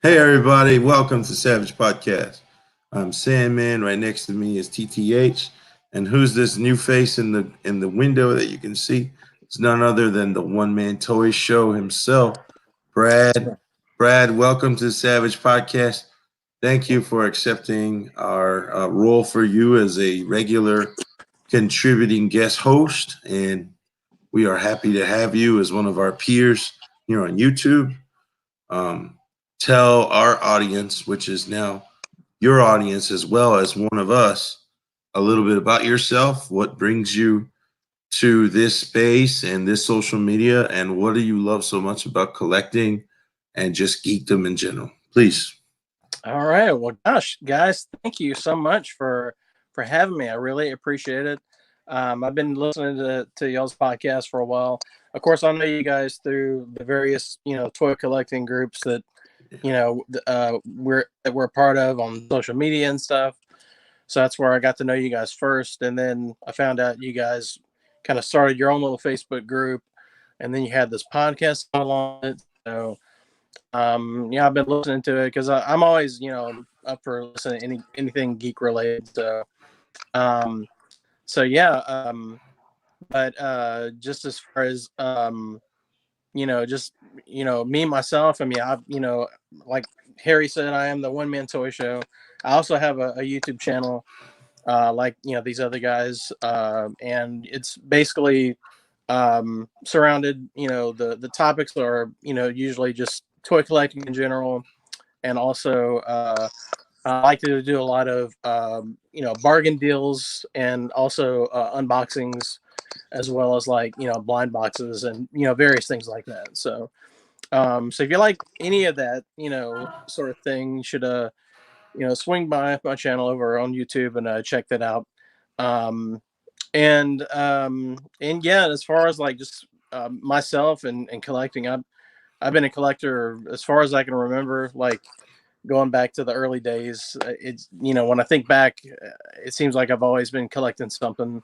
Hey everybody, welcome to Savage Podcast. I'm Sandman. Right next to me is TTH. And who's this new face in the window that you can see? It's none other than the one man toy show himself, Brad. Brad, welcome to the Savage Podcast. Thank you for accepting our role for you as a regular contributing guest host, and we are happy to have you as one of our peers here on YouTube. um, Tell our audience, which is now your audience as well as one of us, a little bit about yourself. What brings you to this space and this social media, and what do you love so much about collecting and just geekdom in general? Please. All right. Well, gosh, guys, thank you so much for having me. I really appreciate it. I've been listening to y'all's podcast for a while. Of course, I know you guys through the various toy collecting groups that we're a part of on social media and stuff. So that's where I got to know you guys first, and then I found out you guys kind of started your own little Facebook group, and then you had this podcast on it. So yeah, I've been listening to it because I'm always, up for listening to anything geek related. Um, so yeah, but just as far as just me myself. I mean, like Harry said, I am the one man toy show. I also have a YouTube channel, like these other guys, and it's basically surrounded. The topics are usually just toy collecting in general, and also I like to do a lot of bargain deals and also unboxings, as well as like blind boxes and various things like that. So if you like any of that sort of thing, you should swing by my channel over on YouTube and check that out. Um, and yeah, as far as like just myself and collecting, I've been a collector as far as I can remember, like going back to the early days. It's when I think back, it seems like I've always been collecting something.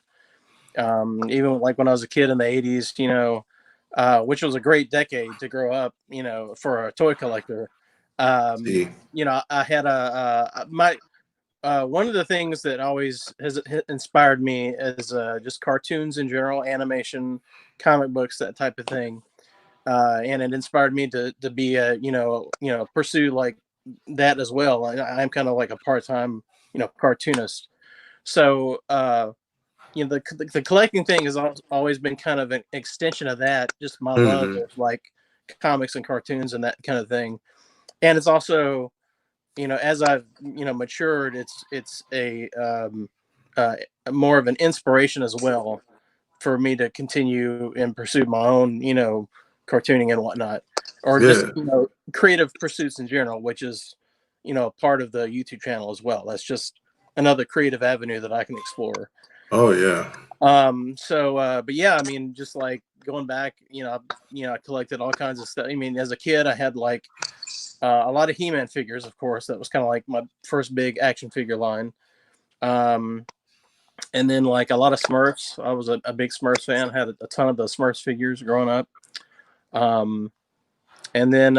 Even like when I was a kid in the '80s, which was a great decade to grow up, for a toy collector. See. I had my one of the things that always has inspired me is just cartoons in general, animation, comic books, that type of thing. And it inspired me to be a pursue like that as well. I'm kind of like a part-time cartoonist. So the collecting thing has always been kind of an extension of that, just my love Mhm. of like comics and cartoons and that kind of thing. And it's also as I've matured, it's a more of an inspiration as well for me to continue and pursue my own cartooning and whatnot, or just Yeah. creative pursuits in general, which is part of the YouTube channel as well. That's just another creative avenue that I can explore. Oh yeah. But yeah, I mean, just like going back, I collected all kinds of stuff. I mean, as a kid, I had like a lot of He-Man figures, of course. That was kind of like my first big action figure line. Um, and then like a lot of Smurfs. I was a big Smurfs fan. I had a ton of the Smurfs figures growing up. Um, and then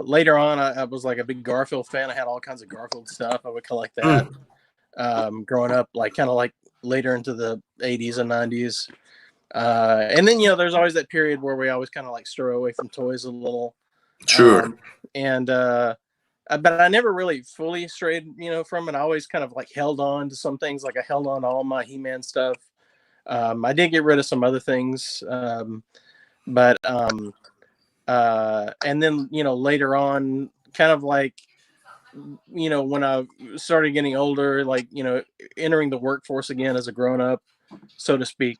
later on, I was like a big Garfield fan. I had all kinds of Garfield stuff. I would collect that. Mm. Growing up, like kind of like later into the '80s and '90s. And then there's always that period where we always kind of like stir away from toys a little. Sure. Um, and But I never really fully strayed, from it. I always kind of like held on to some things. Like I held on to all my He-Man stuff. I did get rid of some other things, but and then later on, kind of like when I started getting older, like entering the workforce again as a grown up, so to speak.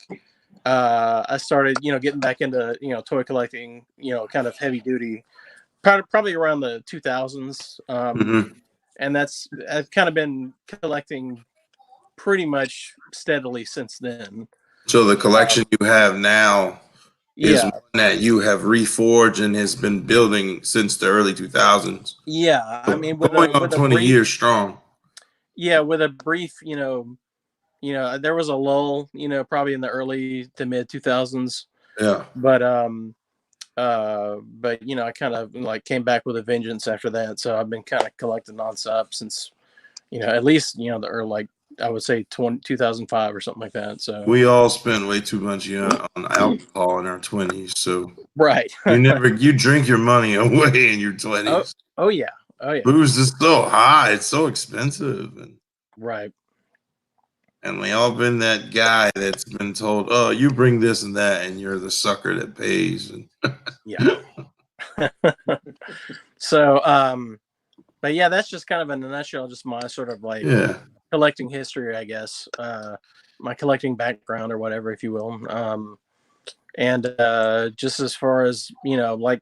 I started getting back into toy collecting, kind of heavy duty, probably around the 2000s. Hmm. And I've kind of been collecting pretty much steadily since then. So the Uh, collection you have now is one yeah, that you have reforged and has been building since the early 2000s. yeah. I mean, with Going a on with a 20 brief, years strong. yeah, with a brief, there was a lull, probably in the early to mid 2000s, Yeah. but But I kind of like came back with a vengeance after that. So I've been kind of collecting nonstop since at least the early, like I would say 2005 or something like that. So We all spend way too much on alcohol in our 20s, so right. you drink your money away in your Oh, 20s. oh yeah, oh yeah, Booze is so high, it's so expensive, right. and we all been that guy that's been told, "Oh, you bring this and that," and you're the sucker that pays. And Yeah. So, but yeah, that's just kind of in a nutshell, just my sort of like yeah, collecting history, I guess. My collecting background or whatever, if you will. And just as far as like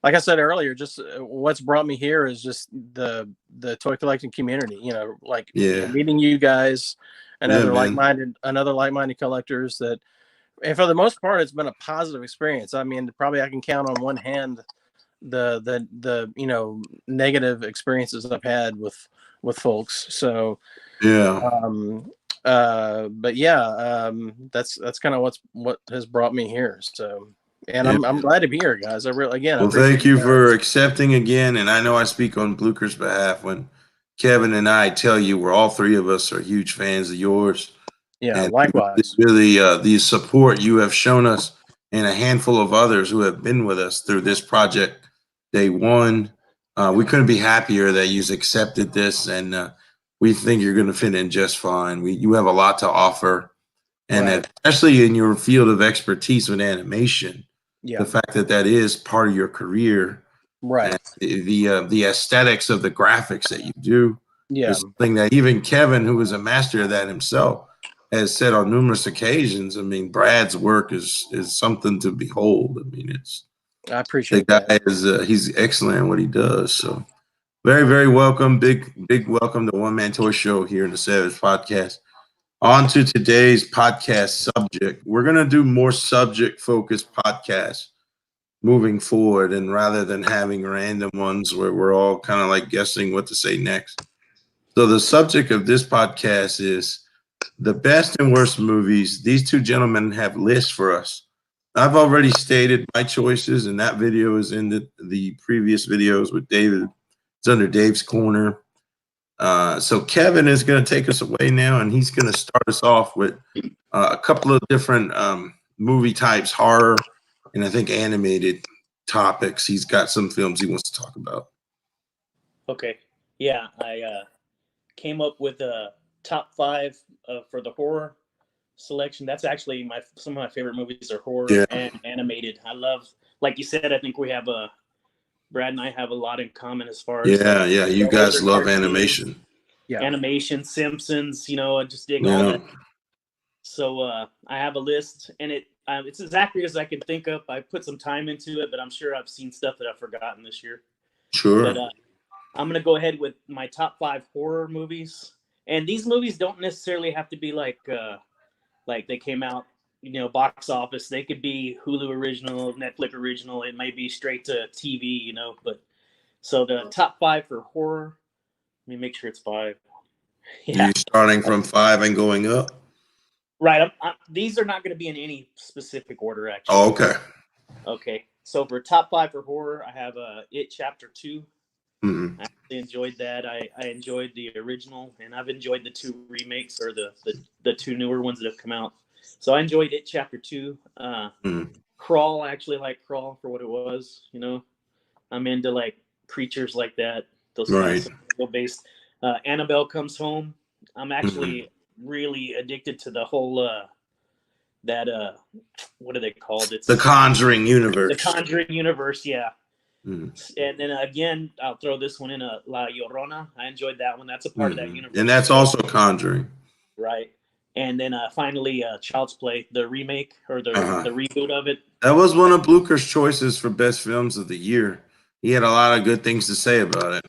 I said earlier, just what's brought me here is just the toy collecting community. Like yeah, meeting you guys and yeah, other man. like-minded collectors that, and for the most part, it's been a positive experience. I mean, probably I can count on one hand the negative experiences I've had with folks. So Yeah, but yeah, that's kind of what has brought me here. So, and yeah. I'm glad to be here, guys. I Well, appreciate thank you you guys. for accepting again. And I know I speak on Blucher's behalf when Kevin and I tell you we're all three of us are huge fans of yours. Yeah, And likewise. really, the support you have shown us and a handful of others who have been with us through this project day one. We couldn't be happier that you've accepted this, and we think you're going to fit in just fine. You have a lot to offer, and Right. especially in your field of expertise with animation, Yeah. the fact that that is part of your career Right. and the aesthetics of the graphics that you do Yeah. is something that even Kevin, who is a master of that himself, has said on numerous occasions. I mean, Brad's work is something to behold. I mean, it's I the appreciate guy that. is he's excellent at what he does. So very, very welcome. Big welcome to One Man Toy Show here in the Savage Podcast. On to today's podcast subject. We're gonna do more subject focused podcasts moving forward, and rather than having random ones where we're all kind of like guessing what to say next. So the subject of this podcast is the best and worst movies. These two gentlemen have lists for us. I've already stated my choices, and that video is in the previous videos with David. It's under Dave's Corner. So Kevin is going to take us away now, and he's going to start us off with a couple of different movie types, horror, and I think animated topics. He's got some films he wants to talk about. Okay. Yeah, I came up with a top 5 for the horror selection. That's actually some of my favorite movies are horror Yeah. and animated. I love, like you said, I think we have Brad and I have a lot in common as far as Yeah. You guys older love cartoons, animation. Yeah. animation, Simpsons. I just dig all Yeah. that. So I have a list, and it's as accurate as I can think of. I put some time into it, but I'm sure I've seen stuff that I've forgotten this year. Sure. But I'm going to go ahead with my top 5 horror movies. And these movies don't necessarily have to be like they came out, box office. They could be Hulu original, Netflix original. It might be straight to TV, But so the top 5 for horror. Let me make sure it's 5. Yeah. You starting from 5 and going up? Right. These are not going to be in any specific order, actually. Oh, okay. Okay. So for top 5 for horror, I have It Chapter 2. Mm-hmm. I really enjoyed that. I enjoyed the original, and I've enjoyed the 2 remakes or the 2 newer ones that have come out. So I enjoyed It Chapter 2. Crawl, I actually like Crawl for what it was. I'm into like creatures like that. Those right. kind of based. Annabelle Comes Home. I'm actually really addicted to the whole what are they called? It's the Conjuring universe. The Conjuring universe, yeah. Mm-hmm. And then again, I'll throw this one in La Llorona. I enjoyed that one. That's a part of that universe. And that's also Conjuring. Right. And then finally, Child's Play, the remake or the reboot of it. That was one of Blucher's choices for best films of the year. He had a lot of good things to say about it.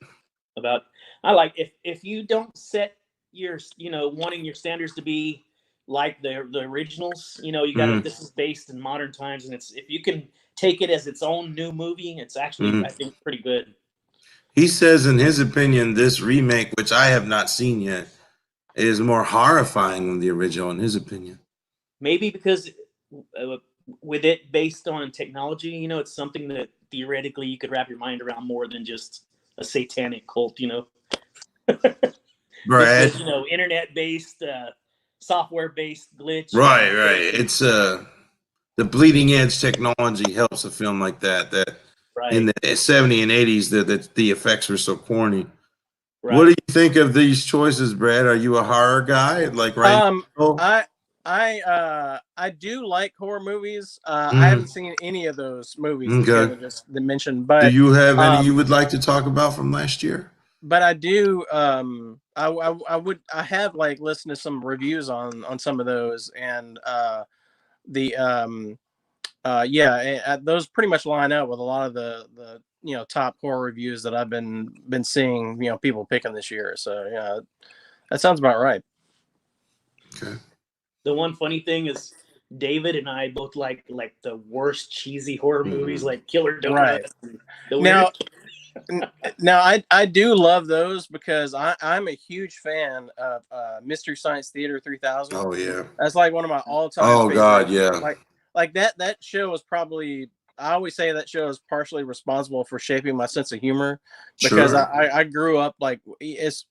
I like if you don't set your wanting your standards to be like the originals, you got to this is based in modern times, and if you can take it as its own new movie, it's actually I think pretty good. He says in his opinion this remake, which I have not seen yet, is more horrifying than the original in his opinion. Maybe because with it based on technology, you know, it's something that theoretically you could wrap your mind around more than just a satanic cult, you know. This Brad. was, you know, internet-based, software-based glitch. Right, right. It's the bleeding edge technology helps a film like that. That in Right, the 70s and 80s, the effects were so corny. What do right. you think of these choices, Brad? Are you a horror guy? Like right Um, now? I do like horror movies. I Mm, haven't seen any of those movies that okay. Kevin just mentioned, Do but you have any you um, would like to talk about from last year? but I do. I have like listened to some reviews on some of those, and the yeah, those pretty much line up with a lot of the top horror reviews that I've been seeing. People picking this year. So yeah, that sounds about right. Okay. The one funny thing is David and I both like the worst cheesy horror movies, Mhm. like Killer Right. Donuts and The Now, Weird. now I do love those because I'm a huge fan of Mystery Science Theater 3000. Oh yeah. That's like one of my all-time Oh favorite. God, yeah. Like that show is probably, I always say that show is partially responsible for shaping my sense of humor, because Sure. I grew up like it's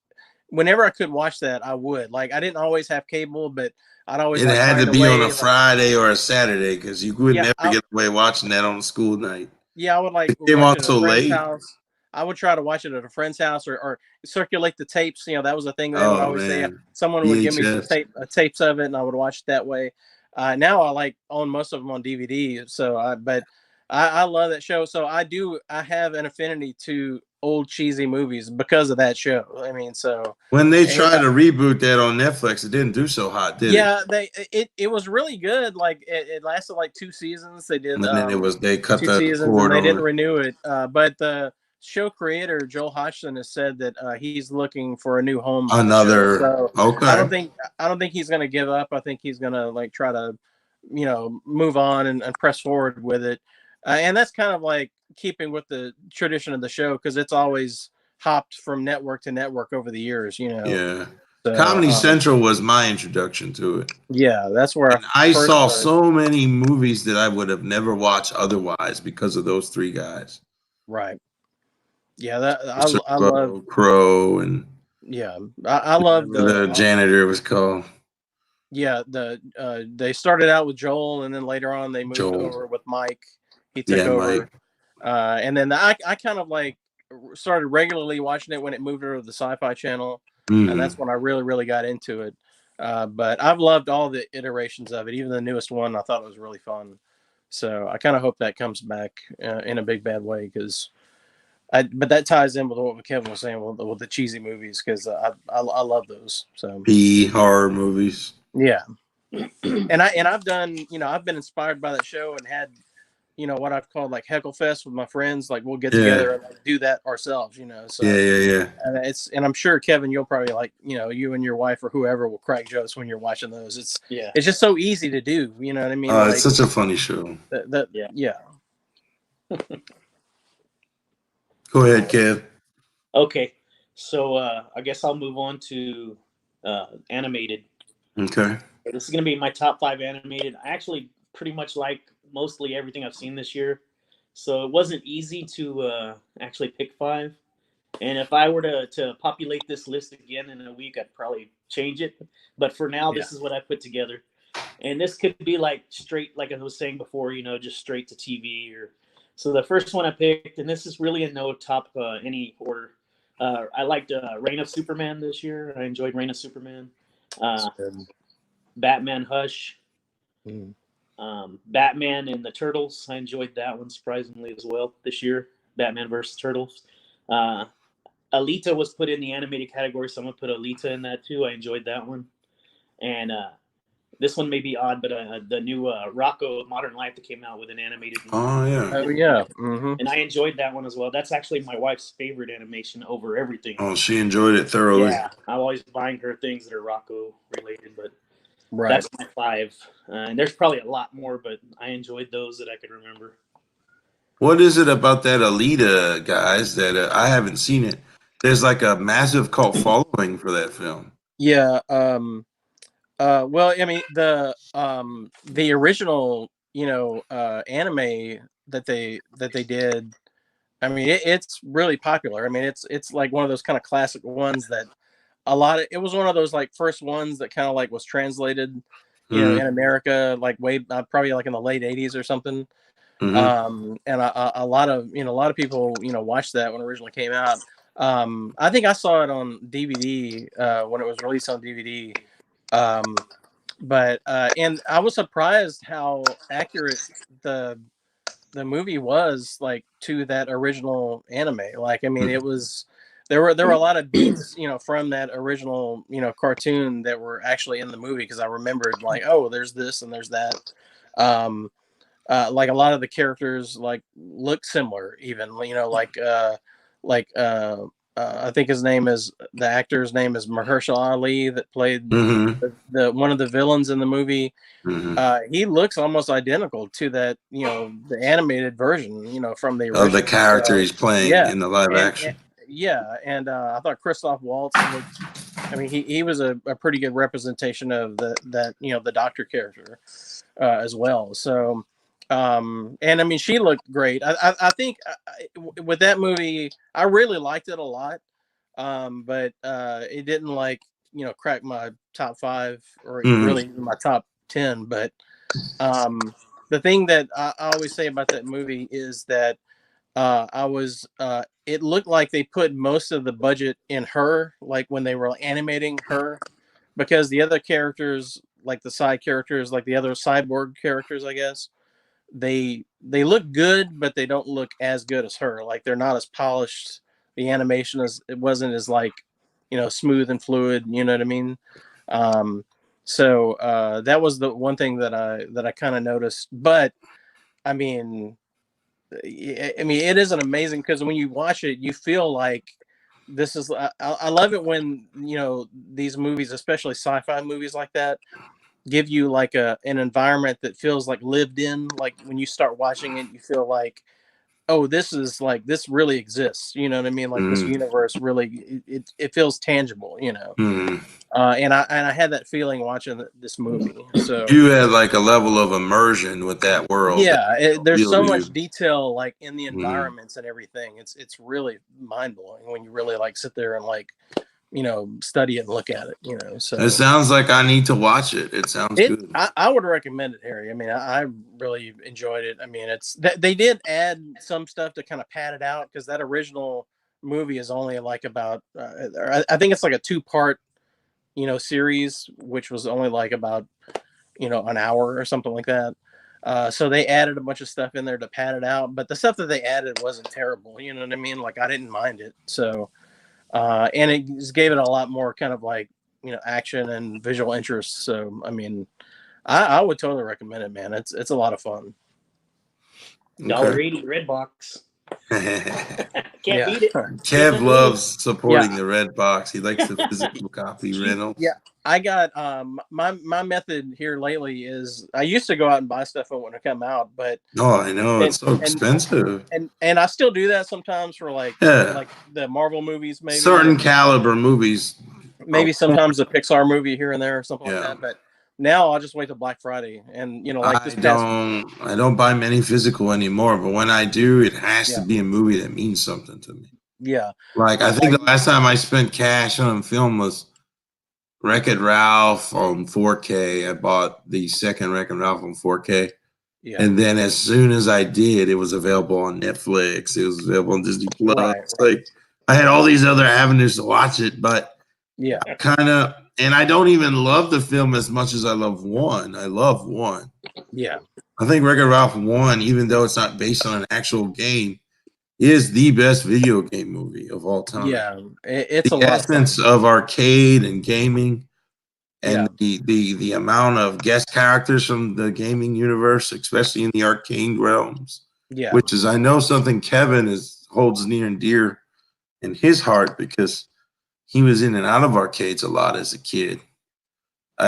whenever I could watch that I would. Like I didn't always have cable, but I'd always It like had to find a be on a way. Like Friday or a Saturday because you would yeah, never get away watching that on a school night. I would like It came watch on it at a so friend's late. house. I would try to watch it at a friend's house, or circulate the tapes. That was a thing. They would Oh always say man. someone would give me some VHS. tapes of it, and I would watch it that way. Now I like own most of them on DVD. But I love that show. So I have an affinity to old cheesy movies because of that show. I mean, so When they and tried to reboot that on Netflix, it didn't do so hot, did it? yeah, it was really good. Like it lasted like 2 seasons. They did And then they cut two the seasons, and cord they on didn't it. renew it. But the show creator Joel Hodgson has said that he's looking for a new home for the show. Another So okay. I don't think he's going to give up. I think he's going to like try to move on and press forward with it. And that's kind of like keeping with the tradition of the show, because it's always hopped from network to network over the years. Yeah. So Comedy Central was my introduction to it. yeah, that's where I And I first saw started. so many movies that I would have never watched otherwise because of those three guys. Right. Yeah, that I love. Servo, Crow, and Yeah, I love the janitor was called yeah, they started out with Joel, and then later on they moved Joel. over with Mike. He took Yeah, over, Mike. and then I kind of like started regularly watching it when it moved over to the Sci-Fi Channel, and Mhm. that's when I really got into it. But I've loved all the iterations of it, even the newest one. I thought it was really fun. So I kind of hope that comes back in a big bad way, because but that ties in with what Kevin was saying with the cheesy movies, because I love those. So B horror movies. yeah, and I've done, I've been inspired by that show, and had what I've called like Heckle Fest with my friends. Like we'll get Yeah. together and like do that ourselves. So Yeah. and I'm sure Kevin, you'll probably like, you and your wife or whoever will crack jokes when you're watching those. It's just so easy to do. You know what I mean? It's such a funny show. Yeah. Go ahead, Kev. Okay, so I guess I'll move on to animated. Okay. This is going to be my top 5 animated. I actually pretty much like mostly everything I've seen this year, so it wasn't easy to actually pick 5. And if I were to populate this list again in a week, I'd probably change it. But for now, this is what I put together. And this could be like straight, like I was saying before, just straight to TV. So the first one I picked, and this is really in no top any order. I liked Reign of Superman this year. I enjoyed Reign of Superman. Batman Hush. Batman and the Turtles. I enjoyed that one surprisingly as well this year. Batman versus Turtles. Aleta was put in the animated category, so I'm going to put Aleta in that too. I enjoyed that one. And this one may be odd, but the new Rocco Modern Life that came out with an animated movie. Oh yeah. Oh yeah. Mm-hmm. And I enjoyed that one as well. That's actually my wife's favorite animation over everything. Oh, she enjoyed it thoroughly. Yeah, I'm always buying her things that are Rocco related, but Right. that's my 5. And there's probably a lot more, but I enjoyed those that I could remember. What is it about that Alita, guys, that I haven't seen it? There's like a massive cult following for that film. Yeah. Well, I mean, the original anime that they did. I mean, it's really popular. I mean, it's like one of those kind of classic ones that it was one of those like first ones that kind of like was translated, in America, like way probably like in the late 80s or something. And a lot of people watched that when it originally came out. I think I saw it on DVD when it was released on DVD. But and I was surprised how accurate the movie was, like, to that original anime. Like, I mean, it was there were a lot of beats, from that original, cartoon that were actually in the movie, because I remembered, like, oh, there's this and there's that. Um, like a lot of the characters like look similar, even, like I think the actor's name is Mahershala Ali, that played the one of the villains in the movie. He looks almost identical to that, the animated version, from the original. Of the character he's playing in the live action. And I thought Christoph Waltz looked. I mean, he was a pretty good representation of the Doctor character as well. So, and I mean, she looked great. I think with that movie, I really liked it a lot. But it didn't, like, crack my top 5 or really even my top 10. But the thing that I always say about that movie is that it looked like they put most of the budget in her, like when they were animating her, because the other characters, like the side characters, like the other cyborg characters, I guess, they look good, but they don't look as good as her. Like, they're not as polished. The animation it wasn't as, like, smooth and fluid. You know what I mean? So that was the one thing that I kind of noticed. But I mean, it is an amazing, because when you watch it, you feel like this is. I love it when these movies, especially sci-fi movies like that, give you like an environment that feels like lived in. Like, when you start watching it, you feel like, oh, this is like, this really exists. You know what I mean? Like, this universe really, it feels tangible. And I had that feeling watching this movie. So you had like a level of immersion with that world. Yeah, there's so much detail, like, in the environments and everything. It's really mind blowing when you really, like, sit there and, like, study it and look at it. So it sounds like I need to watch it. It sounds good. I would recommend it, Harry. I mean, I really enjoyed it. I mean, they did add some stuff to kind of pad it out, because that original movie is only like about I think it's like a 2-part series, which was only like about an hour or something like that. So they added a bunch of stuff in there to pad it out, but the stuff that they added wasn't terrible. You know what I mean? Like, I didn't mind it. So and it just gave it a lot more kind of, like, action and visual interest. So I mean, I would totally recommend it, man. It's a lot of fun. $1.80 Red Box. Can't beat it. Kev loves supporting the Red Box. He likes the physical copy rental. Yeah, I got my method here lately is, I used to go out and buy stuff when it come out, but I know it's so expensive, and I still do that sometimes for like the Marvel movies, maybe certain caliber movies, maybe sometimes a Pixar movie here and there or something like that. But now I'll just wait till Black Friday, and like this I don't buy many physical anymore, but when I do, it has to be a movie that means something to me. Yeah, like I think the last time I spent cash on a film was Wreck-It Ralph on 4K. I bought the second Wreck-It Ralph on 4K. Yeah. And then as soon as I did, it was available on Netflix. It was available on Disney Plus. Right. Like, I had all these other avenues to watch it, but kind of, and I don't even love the film as much as I love one. I love one. Yeah. I think Wreck-It Ralph 1, even though it's not based on an actual game, is the best video game movie of all time. Yeah, it's the essence of arcade and gaming, and the amount of guest characters from the gaming universe, especially in the arcade realms. Yeah, which is, I know, something Kevin holds near and dear in his heart, because he was in and out of arcades a lot as a kid.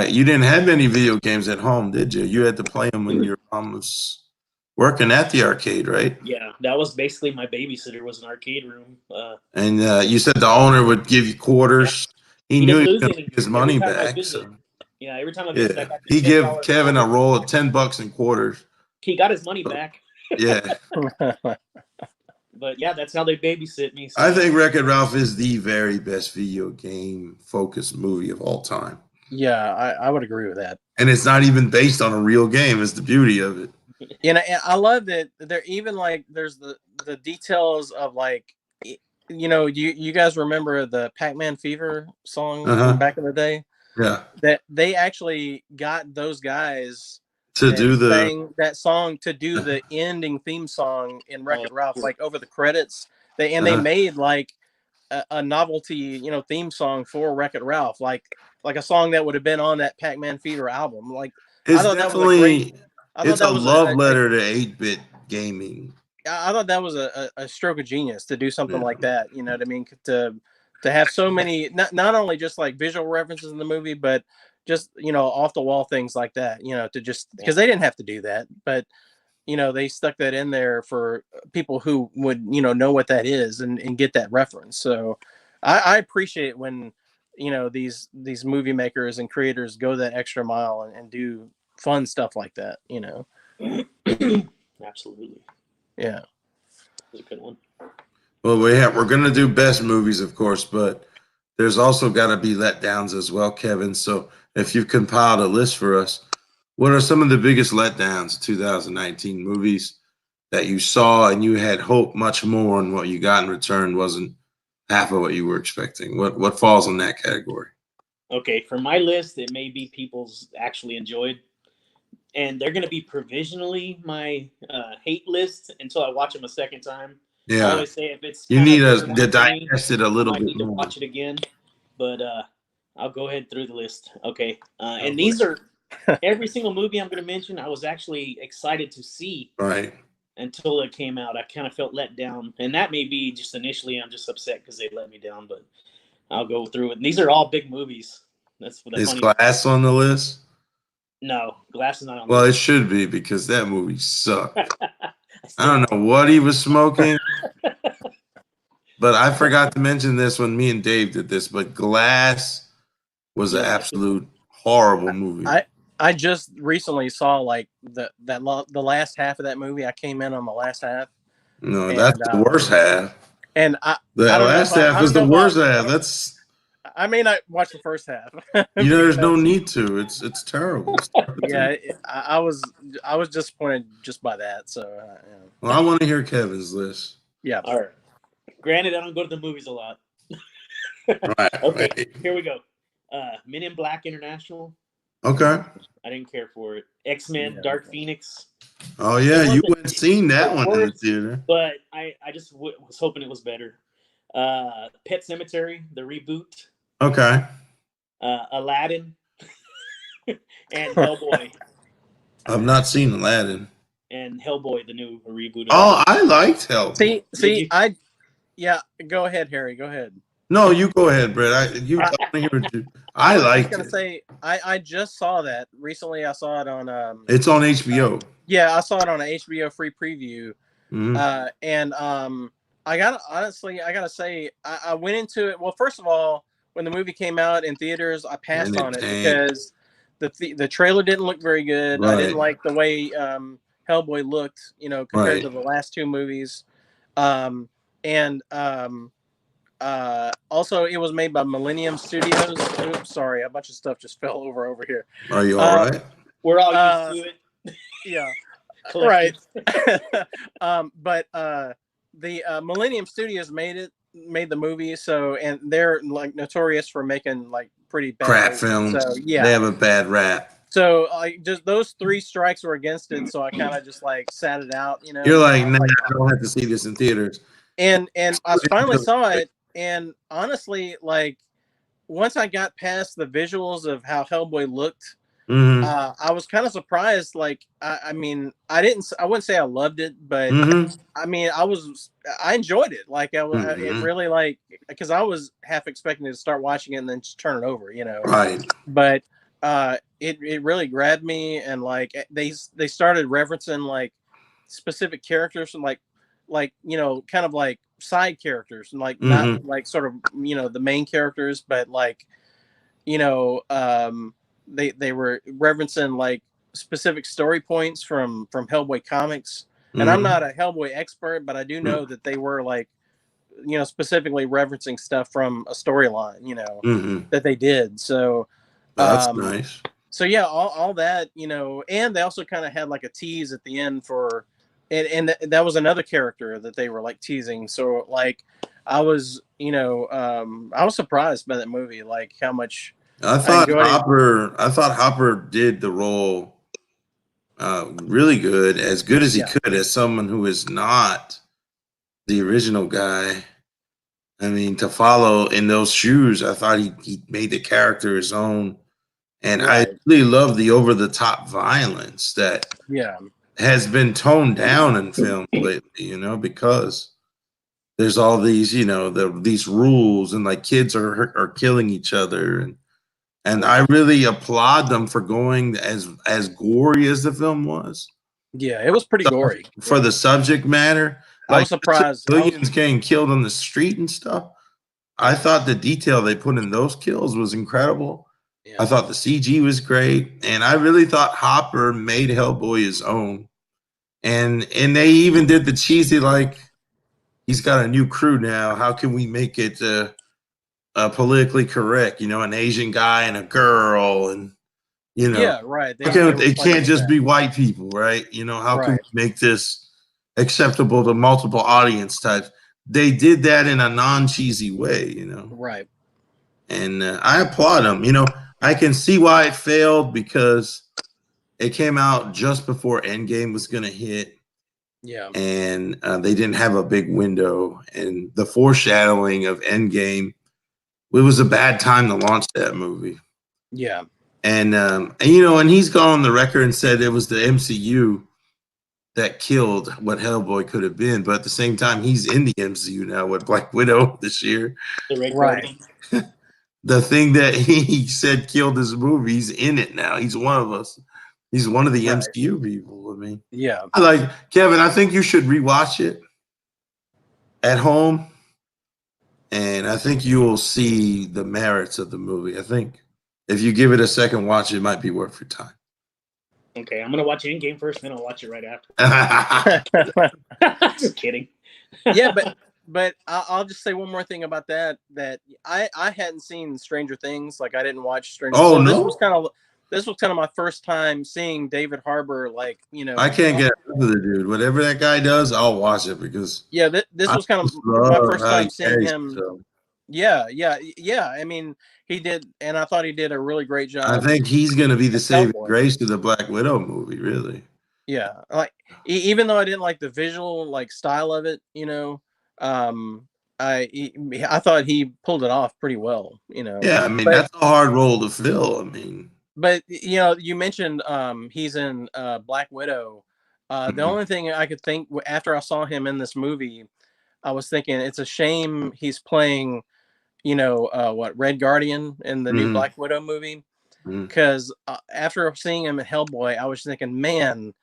You didn't have many video games at home, did you? You had to play them when your mom was working at the arcade, right? Yeah, that was basically my babysitter, was an arcade room. And you said the owner would give you quarters. Yeah. He knew he was going to get his money back. So. Yeah, every time I visit, he gave Kevin a roll of $10 in quarters. he got his money back. Yeah. But yeah, that's how they babysit me. So. I think Wreck-It Ralph is the very best video game focused movie of all time. Yeah, I would agree with that. And it's not even based on a real game. It's the beauty of it. And I love that they're even like there's the details of like, you know, you guys remember the Pac-Man Fever song from back in the day? Yeah. That they actually got those guys To do sang that song to do the ending theme song in Wreck-It Ralph, like over the credits. They made like a novelty, you know, theme song for Wreck-It Ralph, like a song that would have been on that Pac-Man Fever album. Like it's I thought definitely that was a great. it's a love letter to 8-bit gaming. I thought that was a stroke of genius to do something like that. You know what I mean? To have so many, not only just like visual references in the movie, but just, you know, off the wall things like that, you know, to just because they didn't have to do that, but you know, they stuck that in there for people who would, you know what that is and get that reference. So I appreciate when, you know, these movie makers and creators go that extra mile and do fun stuff like that, you know. Absolutely. Yeah. That's a good one. Well, we're going to do best movies, of course, but there's also got to be letdowns as well, Kevin. So if you've compiled a list for us, what are some of the biggest letdowns of 2019 movies that you saw and you had hoped much more, and what you got in return wasn't half of what you were expecting? What falls in that category? Okay, for my list, it may be people's actually enjoyed, and they're going to be provisionally my hate list until I watch them a second time. Yeah. I always say if it's you need to borderline for me, digest it a little I might bit need to more. watch it again, but I'll go ahead through the list. Okay, and these are every single movie I'm going to mention. I was actually excited to see Right. until it came out. I kind of felt let down, and that may be just initially I'm just upset because they let me down, but I'll go through it. And these are all big movies. That's the Is funny. Glass on the list? No, Glass is not on. Well, the it list. should be, because that movie sucked. I don't know what he was smoking, but I forgot to mention this when me and Dave did this, but Glass was an absolute horrible movie. I just recently saw like the last half of that movie. I came in on the last half. No, that's the worst half. And the last half is the worst half. That's. I may not watch the first half. You know, there's no need to. It's terrible. Yeah, I was disappointed just by that. So, yeah. Well, I want to hear Kevin's list. Yeah. All right. Granted, I don't go to the movies a lot. Right. Okay. Right. Here we go. Men in Black International. Okay. I didn't care for it. X-Men, Dark Phoenix. Oh yeah, you went seen that one in the theater. But I just was hoping it was better. Pet Cemetery, the reboot. Okay. Aladdin. And Hellboy. I've not seen Aladdin. And Hellboy, the new reboot. Oh, I liked Hellboy. See, go ahead, Harry. Go ahead. No, you go ahead, Brett. I liked it. I was gonna say I just saw that recently. I saw it on It's on HBO. Yeah, I saw it on an HBO free preview. Mm-hmm. And I gotta say I went into it. Well, first of all, when the movie came out in theaters, I passed on it because the trailer didn't look very good. Right. I didn't like the way Hellboy looked, you know, compared to the last two movies. Also, it was made by Millennium Studios. Oops, sorry, a bunch of stuff just fell over here. Are you all right? We're all used to it. Yeah, right. But the Millennium Studios made the movie, so, and they're like notorious for making like pretty bad crap films. So yeah, they have a bad rap. So like just those three strikes were against it. So I kind of just like sat it out. You know, you're like, nah, I don't have to see this in theaters. And I finally saw it, and honestly, like once I got past the visuals of how Hellboy looked, I was kind of surprised. Like, I mean, I wouldn't say I loved it, but I mean, I enjoyed it. Like, it really, like, because I was half expecting to start watching it and then just turn it over, you know. Right. But it really grabbed me, and like they started referencing like specific characters and like you know, kind of like side characters and like not like sort of, you know, the main characters, but like, you know, they were referencing like specific story points from Hellboy comics. And I'm Mhm. not a Hellboy expert, but I do know that they were like, specifically referencing stuff from a storyline, Mhm. that they did. So, That's um, nice. so yeah, all that, and they also kind of had like a tease at the end for, and that was another character that they were like teasing. So like, I was surprised by that movie, like how much I enjoyed it. I thought Hopper did the role really good as he Yeah, could as someone who is not the original guy. I mean, to follow in those shoes, I thought he made the character his own. And I right. really love the over the top violence that Yeah, has been toned down in films lately, because there's all these, these rules and like kids are killing each other and I really applaud them for going as gory as the film was. yeah, it was pretty gory. For Yeah, the subject matter, I like was surprised. civilians getting killed on the street and stuff. I thought the detail they put in those kills was incredible. Yeah, I thought the CG was great, and I really thought Hopper made Hellboy his own. And they even did the cheesy like he's got a new crew now. How can we make it politically correct? An Asian guy and a girl, and yeah, right. They were it playing can't with just that. be white people, right? How can Right. we make this acceptable to multiple audience types? They did that in a non-cheesy way. Right. And I applaud them. I can see why it failed because it came out just before Endgame was going to hit, Yeah. and they didn't have a big window. And the foreshadowing of Endgame, it was a bad time to launch that movie. Yeah. And he's gone on the record and said it was the MCU that killed what Hellboy could have been. But at the same time, he's in the MCU now with Black Widow this year. The Red Right. Guardian. The thing that he said killed his movie, he's in it now. He's one of us. He's one of the Right. MCU people. I mean, Yeah. I like Kevin. I think you should rewatch it at home, and I think you will see the merits of the movie. I think if you give it a second watch, it might be worth your time. Okay, I'm gonna watch Endgame first, then I'll watch it right after. Just kidding. Yeah, but I'll just say one more thing about that I hadn't seen Stranger Things. Like I didn't watch Stranger. Oh, So no? this was kind of my first time seeing David Harbour. Like I can't get rid of the dude. Whatever that guy does, I'll watch it because yeah, this I was kind of just my love first how time he seeing carries him. himself. Yeah. I mean, he did, and I thought he did a really great I job. think he's going to be the as saving Hellboy. grace to the Black Widow movie. Really. Yeah, like even though I didn't like the visual like style of it, I thought he pulled it off pretty well. Yeah, I mean But that's a hard role to fill. I mean, you mentioned he's in Black Widow. The mhm, only thing I could think after I saw him in this movie, I was thinking it's a shame he's playing, what, Red Guardian in the new mhm, Black Widow movie. mhm. Because after seeing him in Hellboy, I was thinking, man,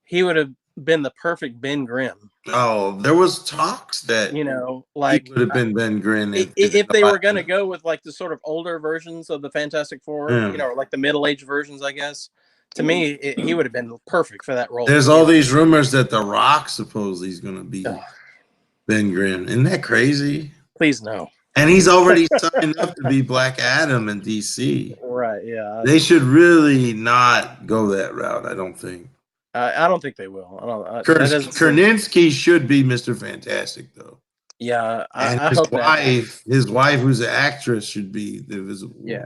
he would have been the perfect Ben Grimm. Oh, there was talks that he Like would have been Ben Grimm if if the they Black were going to Widow. go with like the sort of older versions of the Fantastic Four, Yeah. or like the middle-aged versions, I guess. To me, he would have been perfect for that role. There's all these rumors that The Rock supposedly is going to be Ugh, Ben Grimm. Isn't that crazy? please no. And he's already signed up to be Black Adam in DC. Right? Yeah. They should really not go that route. I don't think. I don't think they will. I don't. That doesn't seem. Kerninsky should be Mr. Fantastic though, Yeah, and I hope that. his wife, who's an actress, should be the Invisible Yeah.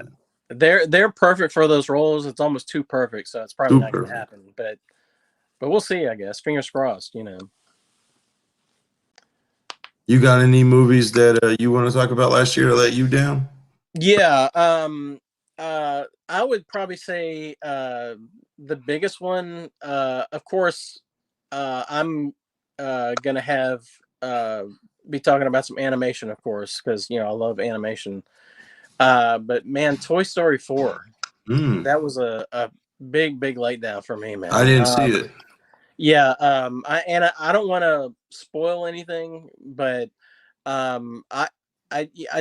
Woman. They're perfect for those roles. It's almost too perfect, so it's probably Too not going to perfect. happen. But we'll see. I guess fingers crossed. You got any movies that you want to talk about last year that let you down? Yeah. I would probably say the biggest one. Of course, I'm gonna have be talking about some animation, of course, because I love animation. But man, Toy Story 4. Mm, That was a big letdown for me, man. I didn't see it. Yeah. I don't want to spoil anything, but I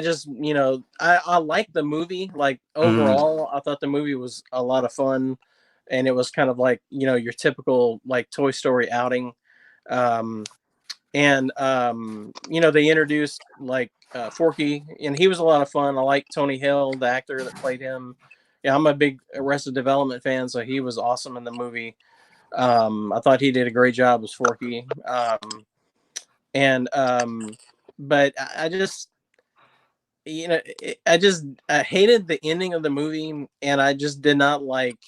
just I like the movie. Like overall, I thought the movie was a lot of fun. and it was kind of like, you know, your typical like Toy Story outing. And you know, they introduced like Forky, and he was a lot of fun. I like Tony Hill, the actor that played him. Yeah, I'm a big Arrested Development fan, so he was awesome in the movie. I thought he did a great job as Forky. And but I just, you know, I hated the ending of the movie, and I just did not like,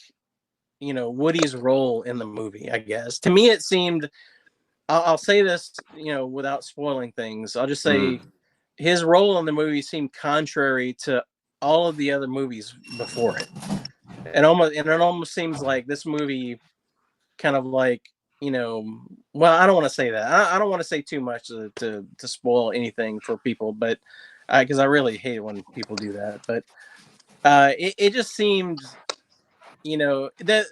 you know, Woody's role in the movie. I guess to me it seemed, I'll say this, you know, without spoiling things. I'll just say his role in the movie seemed contrary to all of the other movies before it. And it almost seems like this movie kind of like, you know, well, I don't want to say that. I don't want to say too much to spoil anything for people, but because I really hate when people do that. But it just seemed, you know, that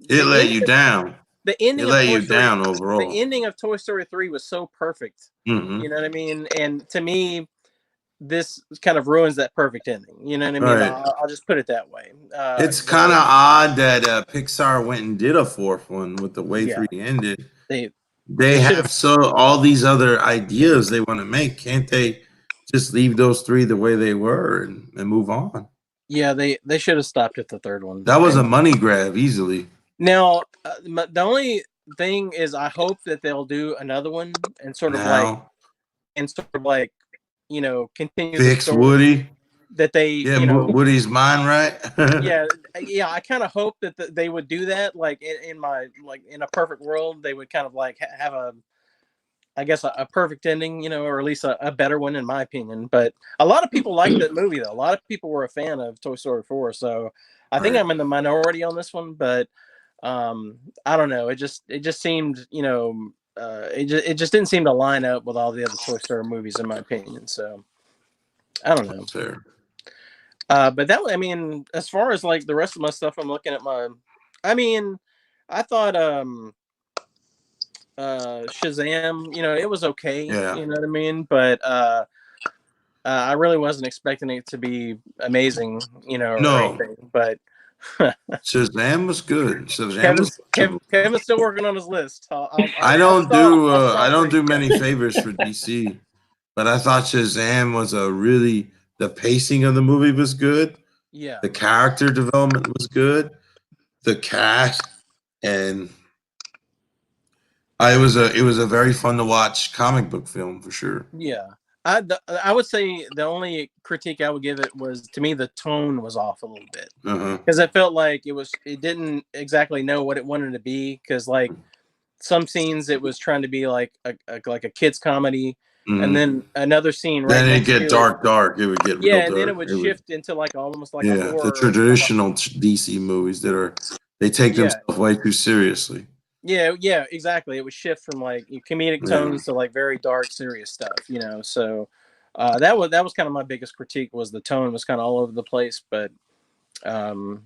It let you down. the ending It of let Toy you Story, down the overall. ending of Toy Story 3 was so perfect. Mm-hmm. You know what I mean? And to me, this kind of ruins that perfect ending. You know what I mean? Right. I'll just put it that way. It's kind of odd that Pixar went and did a fourth one with the way Yeah. 3 ended. They They should've- have all these other ideas they want to make. Can't they just leave those 3 the way they were and move on? Yeah, they should have stopped at the third one. That was a money grab easily. Now, the only thing is, I hope that they'll do another one and sort of like, you know, continue the Fix story Woody. that they, Yeah, you know, Woody's mind right. yeah. I kind of hope that they would do that. Like in my, like in a perfect world, they would kind of like have a, I guess a perfect ending, you know, or at least a better one in my opinion. But a lot of people liked that movie though. A lot of people were a fan of Toy Story 4, so I think I'm in the minority on this one. But I don't know. It just seemed, you know, it just didn't seem to line up with all the other Toy Story movies in my opinion. So I don't know. Fair. But that, I mean, as far as like the rest of my stuff, I'm looking at my, I mean, I thought Shazam, you know, it was okay. Yeah. You know what I mean? But I really wasn't expecting it to be amazing, you know, or anything. But Shazam was good. Shazam was Kevin's still working on his list. I don't I'll do many favors for DC, but I thought Shazam was the pacing of the movie was good. Yeah. The character development was good. The cast, and it was a very fun to watch comic book film for sure. Yeah. I would say the only critique I would give it was, to me, the tone was off a little bit, because I felt like it didn't exactly know what it wanted to be, because like some scenes it was trying to be like a kid's comedy, and then another scene right then next it get dark. It would get real dark. and then it would shift into like almost like a horror. The traditional DC movies they take themselves way too seriously. Yeah, exactly. It would shift from like comedic tones to like very dark, serious stuff, you know. So that was kind of my biggest critique, was the tone was kind of all over the place, but you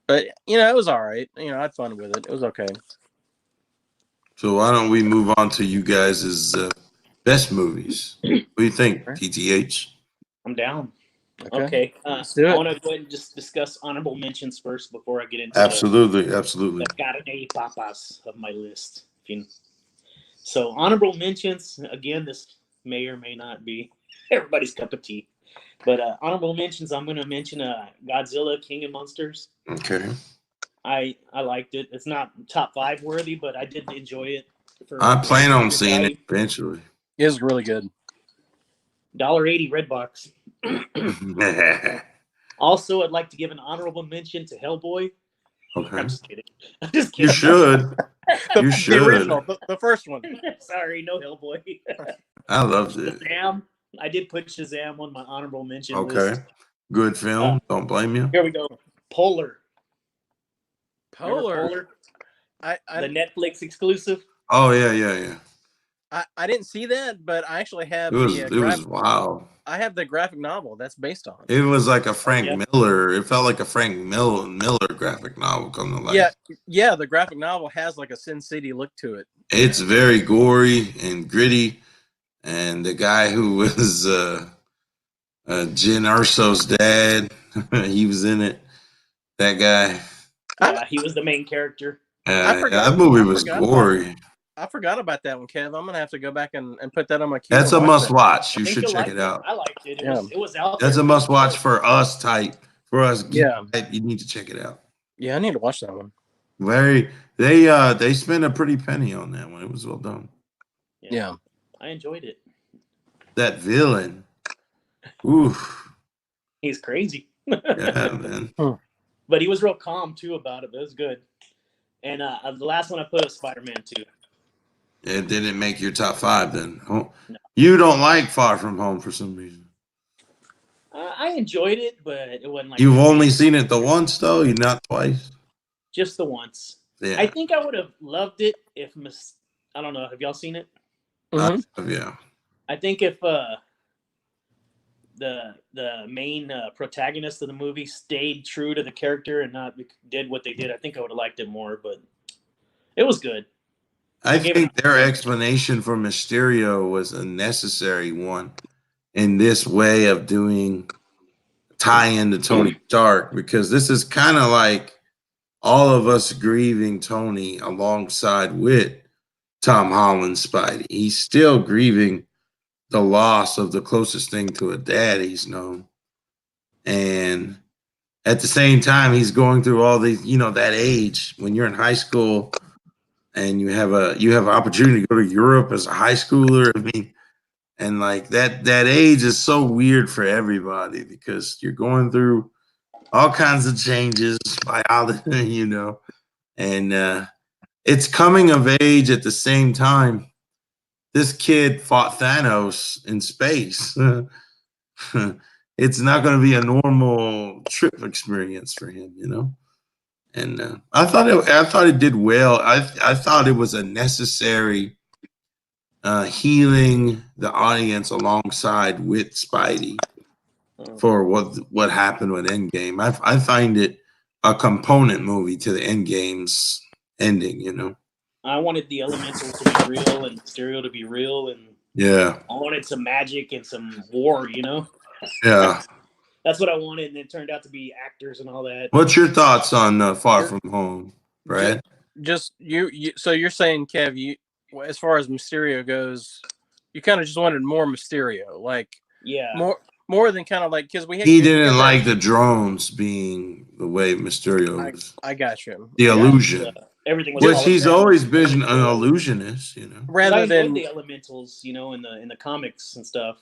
know, it was all right. You know, I had fun with it. It was okay. So why don't we move on to you guys' best movies? What do you think, TTH? I'm down. Okay. I want to go ahead and just discuss honorable mentions first before I get into absolutely the carne papas of my list. So honorable mentions, again, this may or may not be everybody's cup of tea, but honorable mentions, I'm going to mention Godzilla King of Monsters. Okay. I liked it. It's not top 5 worthy, but I did enjoy it. I plan on seeing it eventually. It was really good. $1.80 Redbox. Also, I'd like to give an honorable mention to Hellboy. Okay. I'm just kidding. You should. You should. The original, the first one. Sorry, no Hellboy. I loved it. Shazam. I did put Shazam on my honorable mention list. Okay. Good film. Don't blame you. Here we go. Polar. Polar. The Netflix exclusive. Oh yeah. I didn't see that, but I actually have it was wow. I have the graphic novel that's based on. It was like a Frank Miller. It felt like a Frank Miller graphic novel come to life. Yeah. The graphic novel has like a Sin City look to it. It's very gory and gritty, and the guy who was Jyn Erso's dad, he was in it. That guy, Yeah, he was the main character. That movie was gory. I forgot about that one, Kev. I'm gonna have to go back and put that on my queue. That's a must watch. I You think should you'll check like it out. I liked it. Yeah. It was out there. That's a must watch for us type. For us geek Yeah. type, you need to check it out. Yeah, I need to watch that one. They spent a pretty penny on that one. It was well done. Yeah. I enjoyed it. That villain. Oof. He's crazy. Yeah, man. But he was real calm too about it. But it was good. And the last one I put was Spider-Man 2. It didn't make your top 5 then. Oh, No. you don't like Far From Home for some reason. I enjoyed it, but it wasn't like You've only seen it the once though, you not twice. just the once. Yeah. I think I would have loved it if I don't know. Have y'all seen it? Yeah. I think if the main protagonist of the movie stayed true to the character and not did what they did, I think I would have liked it more. But it was good. I think their explanation for Mysterio was a necessary one in this way of doing tie-in to Tony Stark, because this is kind of like all of us grieving Tony alongside with Tom Holland's Spidey. He's still grieving the loss of the closest thing to a dad he's known. And at the same time, he's going through all these, that age when you're in high school and you have an opportunity to go to Europe as a high schooler. I mean, and like that age is so weird for everybody because you're going through all kinds of changes, biology, and it's coming of age at the same time. This kid fought Thanos in space. It's not going to be a normal trip experience for him, And I thought it did well. I thought it was a necessary healing the audience alongside with Spidey for what happened with Endgame. I find it a component movie to the Endgame's ending. I wanted the elementals to be real and Mysterio to be real, and yeah, I wanted some magic and some war. Yeah. That's what I wanted, and it turned out to be actors and all that. What's your thoughts on Far From Home, Brad? Just you. So you're saying, Kev, as far as Mysterio goes, you kind of just wanted more Mysterio, like more than kind of like because he didn't like the drones being the way Mysterio was. I got you. The illusion. Everything was which he's always been an illusionist, Rather than the elementals, in the comics and stuff.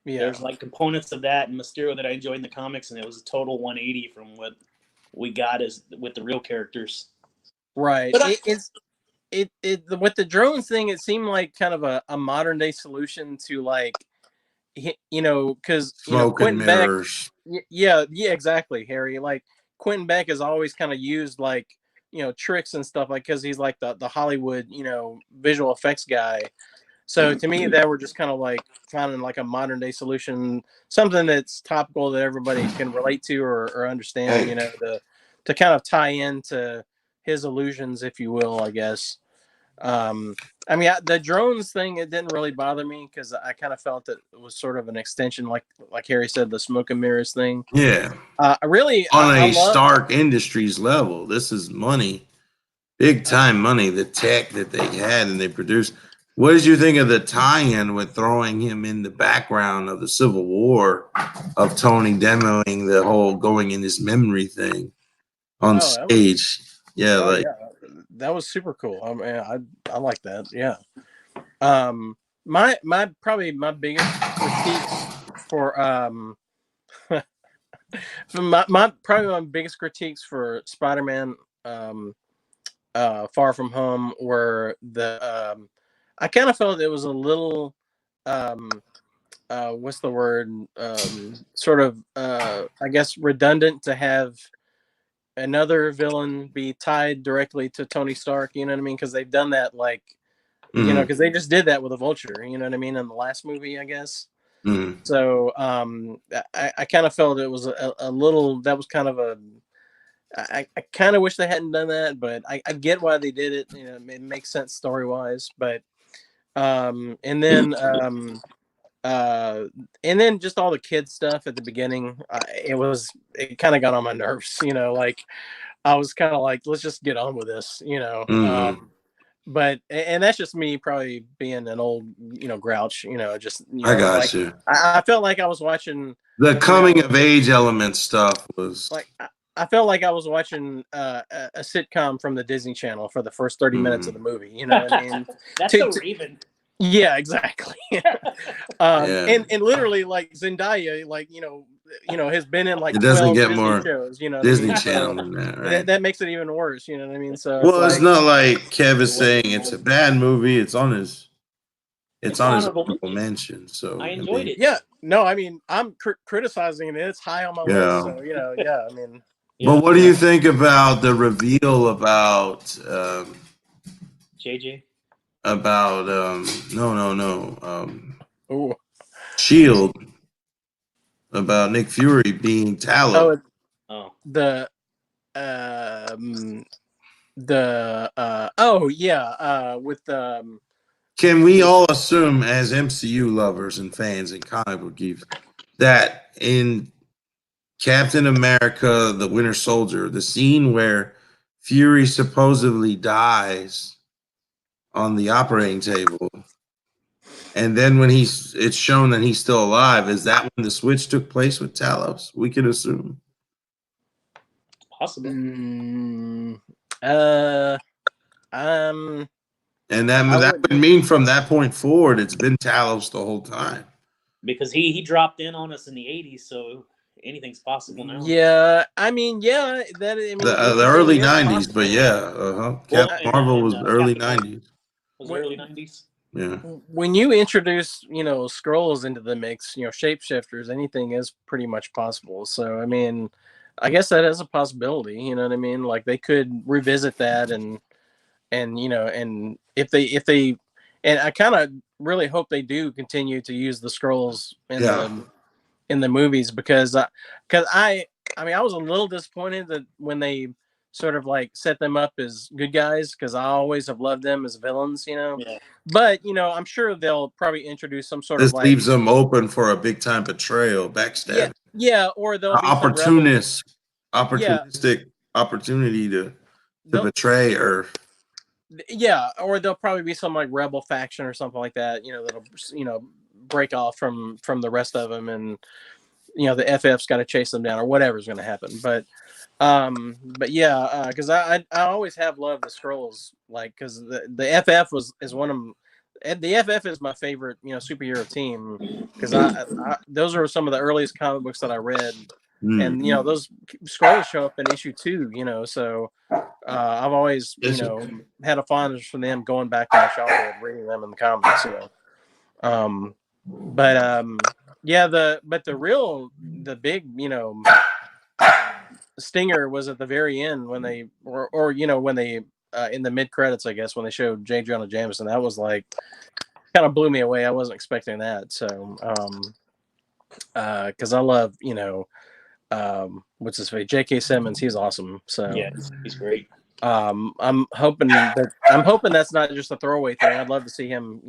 Yeah, there's like components of that and Mysterio that I enjoyed in the comics, and it was a total 180 from what we got with the real characters. Right. But with the drones thing, it seemed like kind of a modern day solution to like, because Quentin mirrors. Beck. Yeah, exactly, Harry. Like Quentin Beck has always kind of used like tricks and stuff like because he's like the Hollywood visual effects guy. So to me, that were just kind of like finding like a modern day solution, something that's topical that everybody can relate to or understand, to kind of tie into his illusions, if you will, I guess. The drones thing, it didn't really bother me because I kind of felt that it was sort of an extension, like Harry said, the smoke and mirrors thing. Yeah. On Stark Industries level, this is money, big time money, the tech that they had and they produced. What did you think of the tie-in with throwing him in the background of the Civil War of Tony demoing the whole going in his memory thing on stage? Yeah, that was super cool. I mean, I like that. Yeah. My probably my biggest critiques for my biggest critiques for Spider-Man Far From Home were the I kind of felt it was a little what's the word, sort of I guess redundant to have another villain be tied directly to Tony Stark, you know what I mean? Because they've done that, like, because they just did that with a Vulture, you know what I mean, in the last movie, I guess. So I kind of felt it was a little, that was kind of I kind of wish they hadn't done that, but I get why they did it. It makes sense story wise, but and then just all the kid stuff at the beginning, it kind of got on my nerves, like I was kind of like, let's just get on with this, Mhm. But that's just me probably being an old, grouch, just I got like you. I felt like I was watching The you coming know of age element stuff was. like I felt like I was watching a sitcom from the Disney Channel for the first 30 minutes of the movie. You know what I mean? That's To- so to- Raven. yeah, exactly. Yeah. And literally like Zendaya, like has been in like It doesn't 12 get Disney more shows. You know what I Disney mean? Channel So than that, that right? that makes it even worse. You know what I mean? So Well, it's like, not like Kev is It wasn't saying it's a bad movie. It's on his It's an honorable honorable mention. mention. So I I enjoyed mean, it. yeah, no, I mean I'm criticizing it. It's high on my list. yeah. So yeah, I mean, But what do you think about the reveal about JJ? ooh. Shield about Nick Fury being Oh, Talos? Oh, the oh yeah, with Can we all assume, as MCU lovers and fans and comic book geeks, that in Captain America: The Winter Soldier, the scene where Fury supposedly dies on the operating table, and then when it's shown that he's still alive, is that when the switch took place with Talos? We can assume. possible. And that I would mean from that point forward, it's been Talos the whole time. Because he dropped in on us in the '80s, so anything's possible now. yeah, I mean, yeah, that I mean, The it early really is '90s, possible. but yeah, Well, Captain Marvel was early Captain Marvel '90s. was early '90s. Yeah, When you introduce, scrolls into the mix, shapeshifters, anything is pretty much possible. So, I mean, I guess that is a possibility. You know what I mean? Like they could revisit that, and and if they, and I kind of really hope they do continue to use the scrolls yeah. in the movies because I mean I was a little disappointed that when they sort of like set them up as good guys because I always have loved them as villains, Yeah. but I'm sure they'll probably introduce some sort of This like leaves them open for a big time betrayal, yeah, backstabbing, or there'll be some rebels. Yeah, opportunistic opportunity to they'll betray Earth. yeah, or there'll probably be some like rebel faction or something like that, that'll break off from the rest of them, and the FF's got to chase them down or whatever's going to happen. But yeah, because I always have loved the scrolls, like because the FF is one of them. And the FF is my favorite, superhero team because I those are some of the earliest comic books that I read, and those scrolls show up in issue 2, so I've always had a fondness for them going back to my childhood reading them in the comics. Yeah, the big stinger was at the very end when they or when they in the mid credits, I guess, when they showed J. Jonah Jameson. That was like kind of blew me away. I wasn't expecting that. So because I love what's his face, J.K. Simmons. He's awesome. So Yeah, he's great. I'm hoping that's not just a throwaway thing. I'd love to see him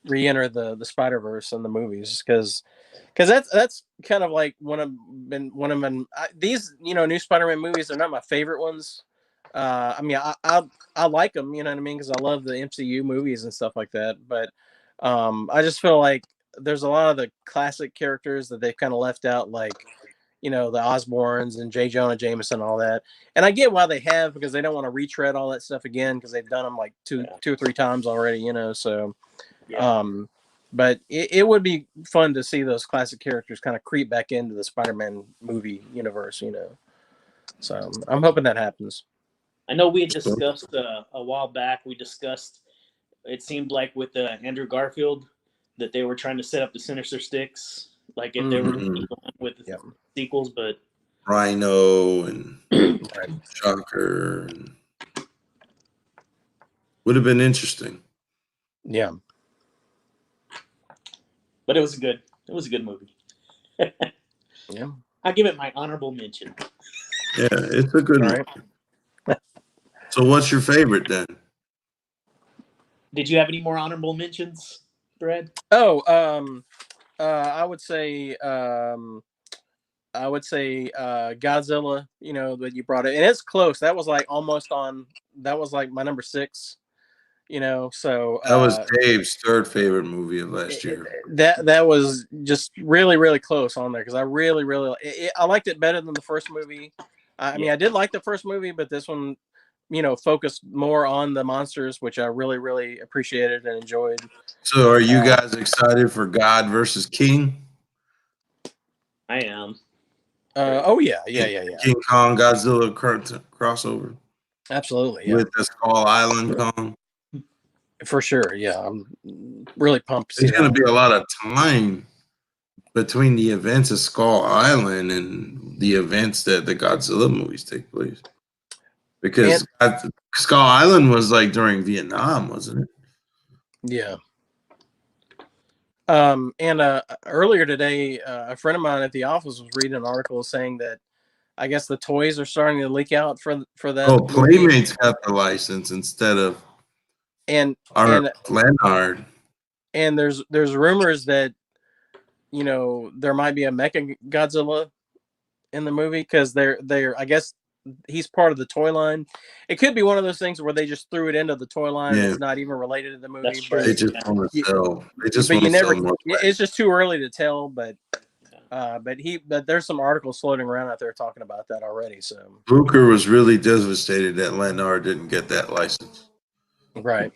re-enter the Spider-Verse in the movies because that's kind of like these new Spider-Man movies are not my favorite ones. I mean I like them, you know what I mean, because I love the MCU movies and stuff like that, but I just feel like there's a lot of the classic characters that they've kind of left out, like the Osborns and J. Jonah Jameson and all that. And I get why they have, because they don't want to retread all that stuff again because they've done them like two or three times already, so but it would be fun to see those classic characters kind of creep back into the Spider-Man movie universe, so I'm hoping that happens. I know we had discussed a while back. We discussed, it seemed like with Andrew Garfield, that they were trying to set up the Sinister Six, like if they were going with the sequels, but Rhino and Shocker would have been interesting. Yeah, but it was a good movie. Yeah, I give it my honorable mention. Yeah, it's a good one. So what's your favorite then? Did you have any more honorable mentions, Brad? Oh, I would say I would say Godzilla. You know that you brought it, and it's close. That was like almost on. That was like my number 6. You know, so That was Dave's third favorite movie of last year. That was just really really close on there because I really I liked it better than the first movie. I mean, I did like the first movie, but this one, you know, focused more on the monsters, which I really really appreciated and enjoyed. So, are you guys excited for God versus King? I am. Oh yeah. King Kong Godzilla crossover. Absolutely, yeah. With the Skull Island Kong. For sure, yeah. I'm really pumped to see There's going to that. be a lot of time between the events of Skull Island and the events that the Godzilla movies take place. Because Skull Island was like during Vietnam, wasn't it? Yeah. And earlier today, a friend of mine at the office was reading an article saying that I guess the toys are starting to leak out for that. Oh, Playmates got the license instead of Leonard. And there's rumors that, you know, there might be a Mecha Godzilla in the movie because they're I guess he's part of the toy line. It could be one of those things where they just threw it into the toy line. Yeah. It's not even related to the movie. But they just want to sell. They just want to sell more. It's just too early to tell. But there's some articles floating around out there talking about that already. So Booker was really devastated that Leonard didn't get that license. Right.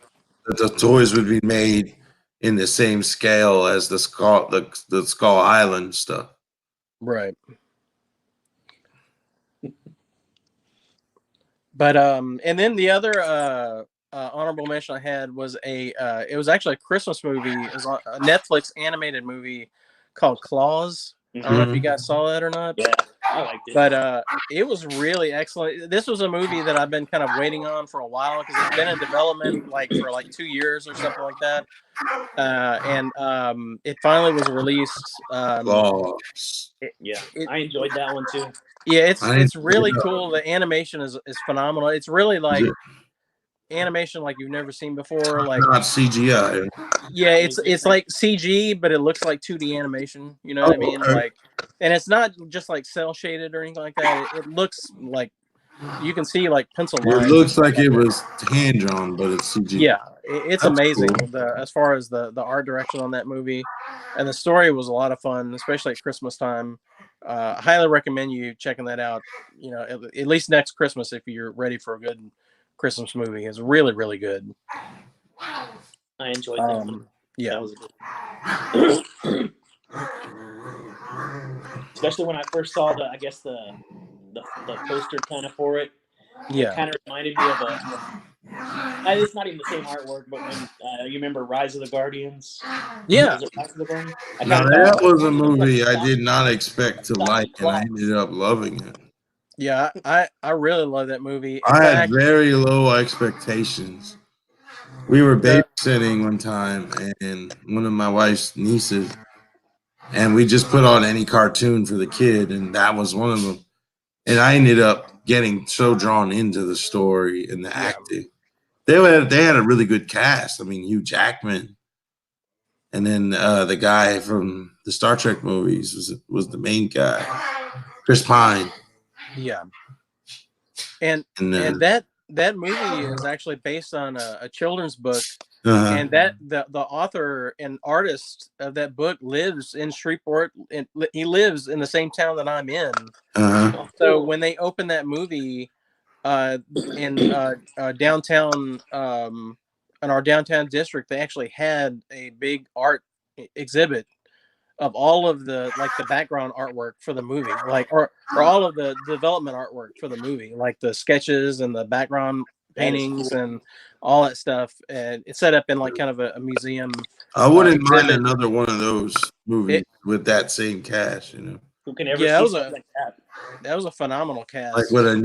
That the toys would be made in the same scale as the Skull Island stuff. Right. But and then the other honorable mention I had was it was actually a Christmas movie. It was a Netflix animated movie called Claws. I don't know if you guys saw that or not. Yeah, I liked it. But it was really excellent. This was a movie that I've been kind of waiting on for a while because it's been in development for 2 years or something like that. And it finally was released. I enjoyed that one too. Yeah, it's really cool. The animation is phenomenal. It's really like animation like you've never seen before. Like not CGI. Yeah, it's like CG, but it looks like 2D animation. You know what I mean? Okay. Like, and it's not just like cell shaded or anything like that. It looks like you can see like pencil lines. It looks like it was hand drawn, but it's CG. Yeah, it's amazing. Cool. As far as the art direction on that movie, and the story was a lot of fun, especially at Christmas time. I highly recommend you checking that out. You know, at least next Christmas if you're ready for a good Christmas movie. It's really really good. I enjoyed that. Yeah, that was good. Especially when I first saw the poster kind of for it. Yeah, it kind of reminded me of it's not even the same artwork, but when you remember Rise of the Guardians? Yeah. Was it Rise of the Guardians? Now that was a movie I did not expect to like, and I ended up loving it. Yeah, I really love that movie. I had very low expectations. We were babysitting one time, and one of my wife's nieces, and we just put on any cartoon for the kid, and that was one of them. And I ended up getting so drawn into the story and the acting. They had a really good cast. I mean, Hugh Jackman, and then the guy from the Star Trek movies was the main guy, Chris Pine. Yeah, and that movie is actually based on a children's book, and that the author and artist of that book lives in Shreveport, and he lives in the same town that I'm in. So when they opened that movie in downtown, in our downtown district, they actually had a big art exhibit of all of the background artwork for the movie, or all of the development artwork for the movie, like the sketches and the background paintings and all that stuff. And it's set up in like kind of a museum. I wouldn't mind another one of those movies with that same cast, you know. Who can ever see something like that? That was a phenomenal cast. Like with a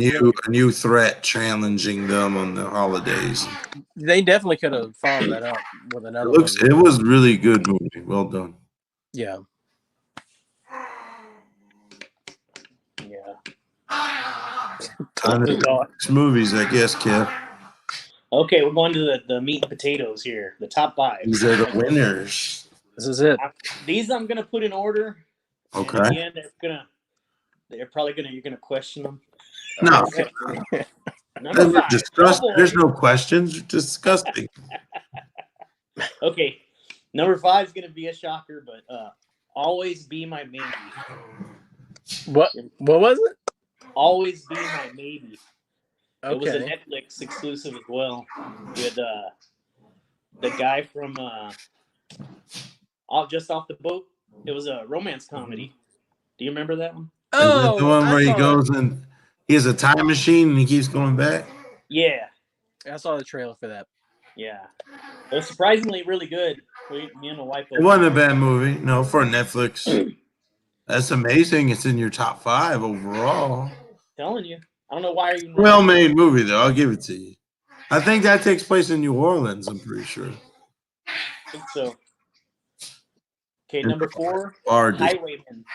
new threat challenging them on the holidays. They definitely could have followed that up with another one. It was really good movie. Well done. Yeah. Movies, I guess, Kev. Okay, we're going to the meat and potatoes here. The top 5. These are the winners. This is it. These I'm gonna put in order. Okay. At the end, They're probably you're gonna question them. No, Number 5. disgusting. There's no questions. Disgusting. Okay, number 5 is gonna be a shocker, but Always Be My Maybe. What was it? Always Be My Maybe. Okay. It was a Netflix exclusive as well, with the guy from Just Off the Boat. It was a romance comedy. Do you remember that one? Is that the one where he saw goes and he has a time machine and he keeps going back? Yeah, I saw the trailer for that. yeah. It was surprisingly really good. Me and my wife both. It wasn't a bad movie. No, for Netflix. That's amazing. It's in your top 5 overall. Telling you, I don't know why are you. Well-made movie, though. I'll give it to you. I think that takes place in New Orleans. I'm pretty sure. I think so. Okay, number 4, Highwayman.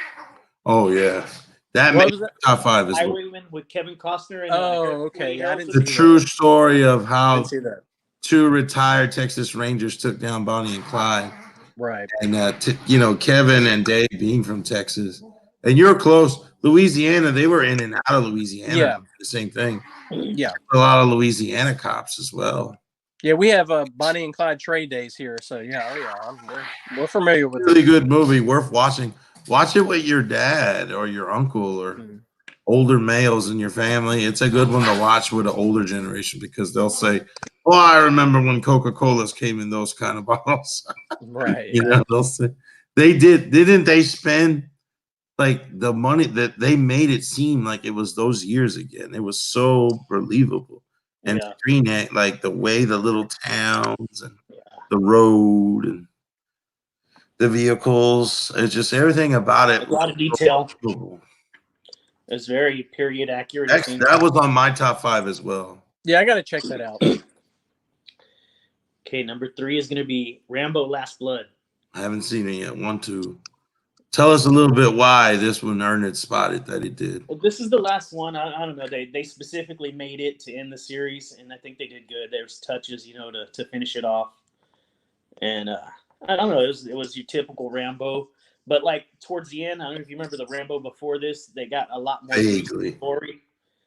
Oh yeah, that makes top 5 as well. Highwayman with Kevin Costner and. Okay. Yeah, I didn't see The true story of I how didn't see that. 2 retired Texas Rangers took down Bonnie and Clyde. Right. And Kevin and Dave being from Texas, and you're close, Louisiana. They were in and out of Louisiana. Yeah. The same thing. Yeah. A lot of Louisiana cops as well. Yeah, we have Bonnie and Clyde trade days here, so we're familiar with it. Really good movie, worth watching. Watch it with your dad or your uncle or older males in your family. It's a good one to watch with the older generation because they'll say, "Oh, I remember when Coca-Colas came in those kind of bottles." Right. They'll say didn't they spend like the money that they made it seem like it was those years again. It was so believable. And screen it, like the way the little towns and the road and the vehicles, it's just everything about it. A lot of detail. It was very period accurate. That was on my top 5 as well. Yeah, I got to check that out. Okay, number 3 is going to be Rambo: Last Blood. I haven't seen it yet. Want to tell us a little bit why this one earned its spot that it did. Well, this is the last one. I don't know. They specifically made it to end the series, and I think they did good. There's touches, to finish it off. And I don't know. It was your typical Rambo, but like towards the end, I don't know if you remember the Rambo before this. They got a lot more story.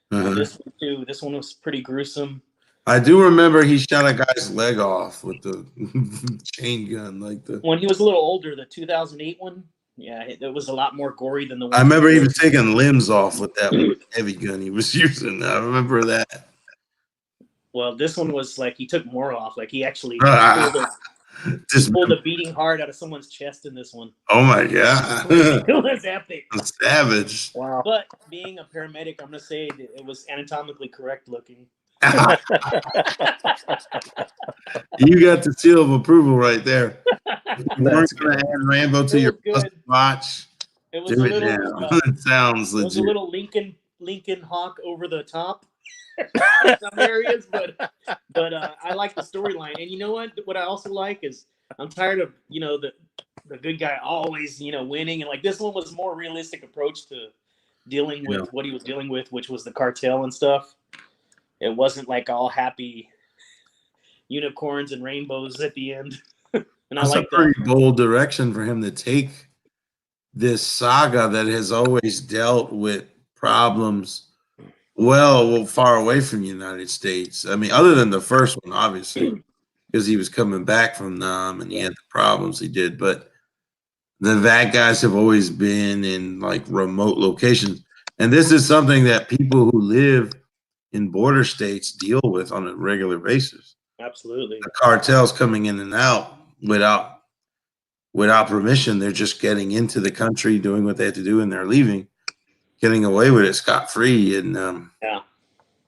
This one too. This one was pretty gruesome. I do remember he shot a guy's leg off with the chain gun, when he was a little older. The 2008 one. Yeah, it was a lot more gory than the one. I remember he was taking limbs off with that heavy gun he was using. I remember that. Well, this one was like he took more off. Like he actually pulled the beating heart out of someone's chest in this one. Oh my god! It was epic. Savage. Wow. But being a paramedic, I'm gonna say it was anatomically correct looking. You got the seal of approval right there. You weren't going to add Rambo to your watch. It was do it now. It sounds legit. It was a little Lincoln Hawk over the top in some areas, but I like the storyline. And you know what? What I also like is I'm tired of the good guy always winning, and like this one was a more realistic approach to dealing with what he was dealing with, which was the cartel and stuff. It wasn't like all happy unicorns and rainbows at the end. And that's a pretty bold direction for him to take this saga that has always dealt with problems well far away from the United States. I mean, other than the first one, obviously, because he was coming back from them and he had the problems he did. But the bad guys have always been in like remote locations. And this is something that people who live in border states deal with on a regular basis. Absolutely. The cartels coming in and out without permission. They're just getting into the country, doing what they have to do, and they're leaving, getting away with it scot-free. And a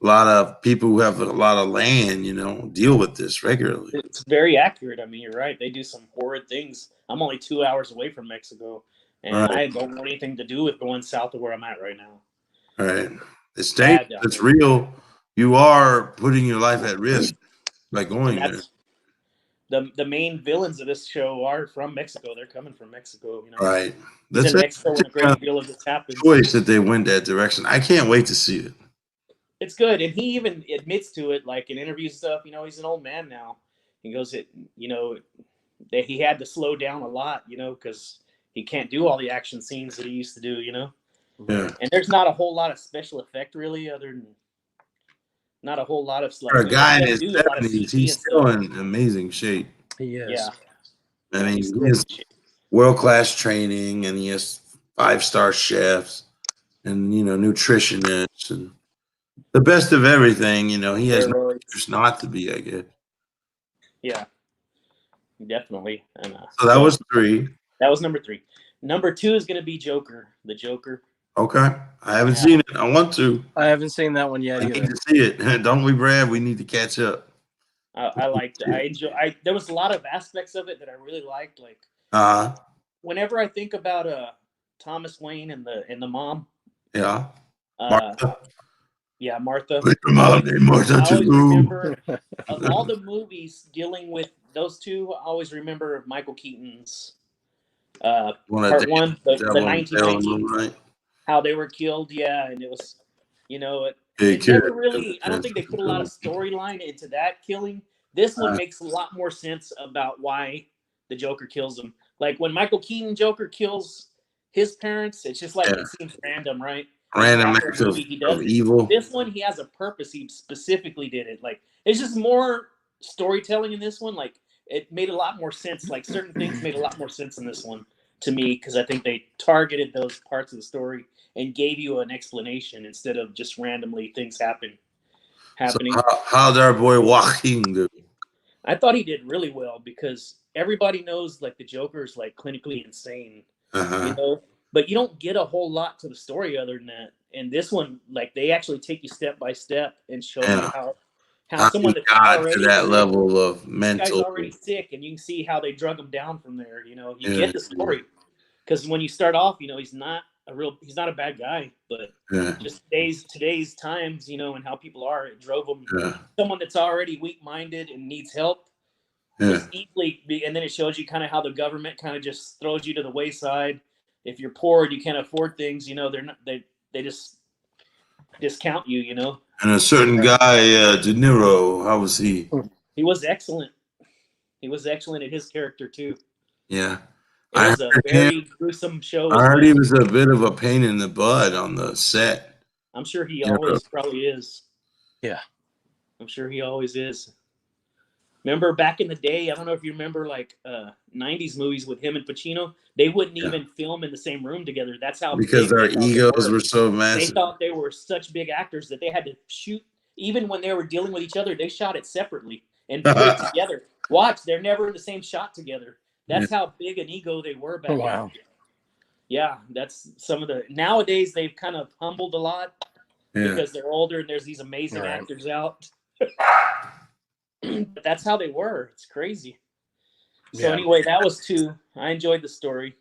lot of people who have a lot of land, deal with this regularly. It's very accurate. I mean, you're right. They do some horrid things. I'm only 2 hours away from Mexico, and I don't want anything to do with going south of where I'm at right now. All right. It's dangerous. It's real. You are putting your life at risk by going there. The main villains of this show are from Mexico. They're coming from Mexico. Right. That's in Mexico when a great deal of this happens. Choice that they went that direction. I can't wait to see it. It's good, and he even admits to it, like in interview stuff. He's an old man now. He goes, that he had to slow down a lot, because he can't do all the action scenes that he used to do. Yeah. And there's not a whole lot of special effect really, other than not a whole lot of like. For a guy in they his do a lot of 70s, CG he's and still stuff. in amazing shape. He is. Yeah. I Yeah, mean, he's he still has in shape. world-class training, and he has 5-star chefs and, nutritionists and the best of everything. He has no Steroids. interest not to be, I guess. Yeah, definitely. And So that was 3. that was number 3. Number 2 is going to be Joker. The Joker. Okay. I haven't seen it. I want to. I haven't seen that one yet I either. need to see it. Don't we, Brad? We need to catch up. I liked it. I enjoy. There was a lot of aspects of it that I really liked. Like whenever I think about Thomas Wayne and the mom. Yeah. Martha. Yeah, Martha. Put your mom named Martha I always too. remember of all the movies dealing with those two. I always remember Michael Keaton's part 1, the 1919, right? how they were killed. Yeah, and it was, it Hey, never really. I don't think they put a lot of storyline into that killing. This one makes a lot more sense about why the Joker kills him. Like when Michael Keaton Joker kills his parents, it's just like it seems random, right? Random act of evil. This one, he has a purpose. He specifically did it. Like it's just more storytelling in this one. Like it made a lot more sense. Like certain things made a lot more sense in this one to me because I think they targeted those parts of the story and gave you an explanation instead of just randomly things happening. So how'd our boy Joaquin do? I thought he did really well because everybody knows like the Joker's like clinically insane, but you don't get a whole lot to the story other than that. And this one, like they actually take you step by step and show you how someone that's already to that level of mental. This guy's already sick, and you can see how they drug him down from there. You get the story because when you start off, he's not a bad guy, but just today's times, and how people are, it drove him. Someone that's already weak-minded and needs help. Just easily, and then it shows you kind of how the government kind of just throws you to the wayside. If you're poor and you can't afford things, they're not they just discount you. And a certain guy, De Niro, how was he? He was excellent. He was excellent in his character too. Yeah, it was a very gruesome show. I heard he was a bit of a pain in the butt on the set. I'm sure he always probably is. Yeah, I'm sure he always is. Remember back in the day, I don't know if you remember like 90s movies with him and Pacino, they wouldn't even film in the same room together. That's how because their egos were so massive. They thought they were such big actors that they had to shoot, even when they were dealing with each other, they shot it separately and put it together. Watch, they're never in the same shot together. That's how big an ego they were back then. Yeah, that's some of the nowadays they've kind of humbled a lot because they're older and there's these amazing actors out. But that's how they were. It's crazy. So anyway, that was 2. I enjoyed the story.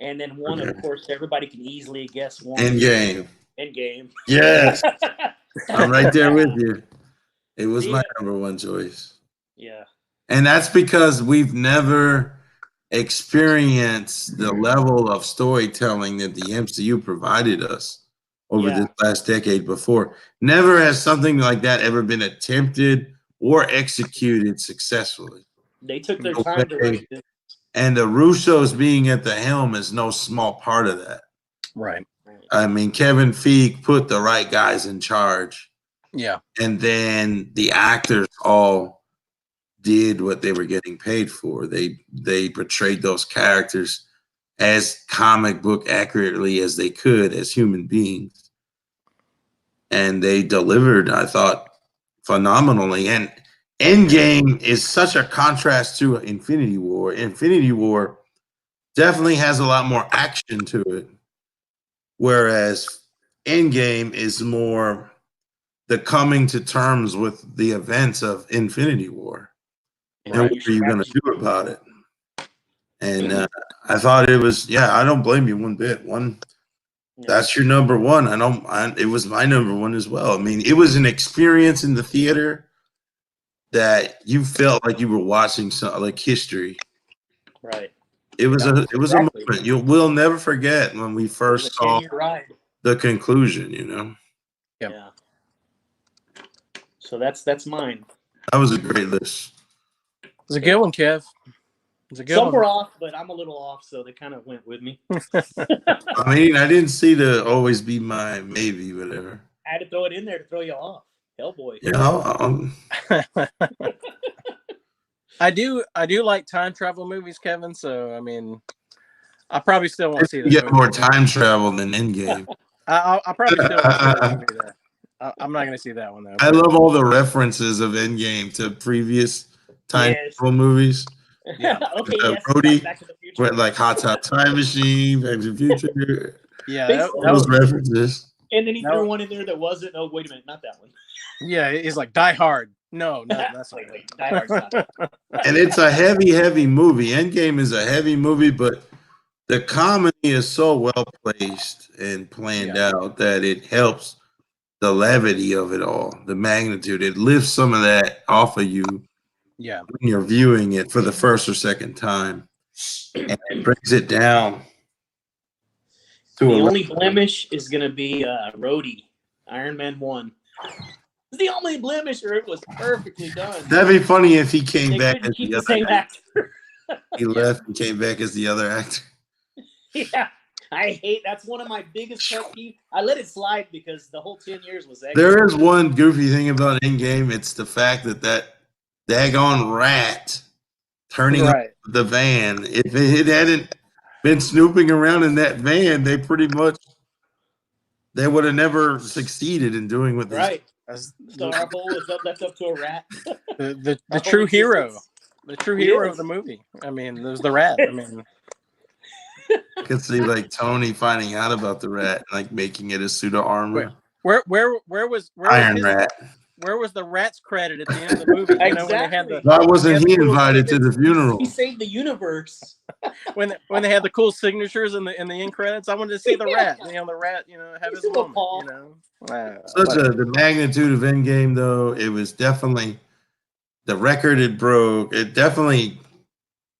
And then 1, of course, everybody can easily guess 1. Endgame. Yes. I'm right there with you. It was my number 1 choice. Yeah. And that's because we've never experienced the level of storytelling that the MCU provided us over this last decade before. Never has something like that ever been attempted or executed successfully. They took their time to write this. And the Russos being at the helm is no small part of that. Right. I mean, Kevin Feige put the right guys in charge. Yeah. And then the actors all did what they were getting paid for. They portrayed those characters as comic book accurately as they could as human beings. And they delivered, I thought, phenomenally. And Endgame is such a contrast to Infinity War. Infinity War definitely has a lot more action to it, whereas Endgame is more the coming to terms with the events of Infinity War. And what are you going to do about it? And I thought it was, I don't blame you one bit. That's your number 1. It was my number 1 as well. I mean, it was an experience in the theater that you felt like you were watching some like history. Right. It was a moment we'll never forget when we first saw the conclusion. Yeah. So that's mine. That was a great list. It's a good one, Kev. It's a good Some one. were off, but I'm a little off, so they kind of went with me. I mean, I didn't see the always be my maybe, whatever. I had to throw it in there to throw you off. Hellboy. You know, I do like time travel movies, Kevin. So I mean, I probably still won't see you this get movie. more time travel than Endgame. I probably still won't see that movie though. I'm not gonna see that one though. I love all the references of Endgame to previous time travel movies. Yeah. Okay. The Yes. Brody, Back to the Future. with like Hot Tub Time Machine, Back to the Future. Yeah, All those references. And then he threw one in there that wasn't. Oh, wait a minute, not that one. Yeah, he's like Die Hard. No, that's not wait, Die Hard's not. And it's a heavy movie. Endgame is a heavy movie, but the comedy is so well placed and planned out that it helps the levity of it all, the magnitude. It lifts some of that off of you when you're viewing it for the first or second time. And it brings it down. The only blemish is going to be Rhodey, Iron Man 1. It's the only blemish, or it was perfectly done. That'd be funny if he came They back couldn't as keep the the same other actor. He left and came back as the other actor. Yeah, that's one of my biggest pet peeves. I let it slide because the whole 10 years was excellent. There is one goofy thing about Endgame. It's the fact that daggone rat turning off the van. If it hadn't been snooping around in that van, they would have never succeeded in doing what they Honourable is left up to a rat. the true hero. The true hero of the movie. I mean, there's the rat. I mean, I could see like Tony finding out about the rat, like making it a suit of armor. Where was Iron Rat? Where was the rat's credit at the end of the movie? You know, when they had the why wasn't he invited to the funeral? He saved the universe. when they had the cool signatures in the end credits, I wanted to see the rat. You know, the rat. You know, have his moment. You know, The magnitude of Endgame, though, it was definitely the record it broke. It definitely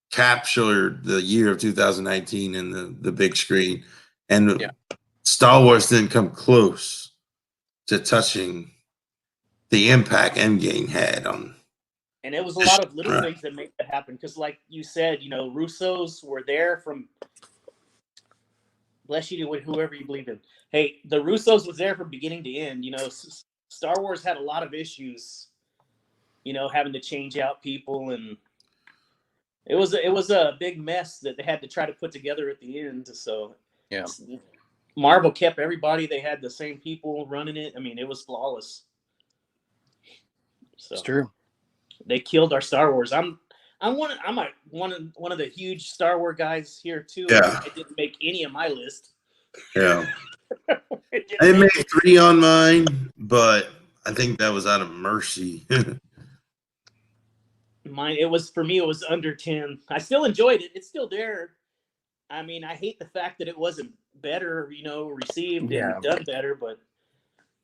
captured the year of 2019 in the big screen, and Star Wars didn't come close to touching the impact Endgame had on. And it was a lot of little things that make that happen. Because, like you said, you know, Russos were there from. Bless you to whoever you believe in. Hey, the Russos was there from beginning to end. You know, Star Wars had a lot of issues. You know, having to change out people, and it was a big mess that they had to try to put together at the end. So Marvel kept everybody. They had the same people running it. I mean, it was flawless. So it's true. They killed our Star Wars. I'm one of the huge Star Wars guys here too. Yeah. It didn't make any of my list. Yeah. I made 3 on mine, but I think that was out of mercy. It was under 10. I still enjoyed it. It's still there. I mean, I hate the fact that it wasn't better, you know, received and done better, but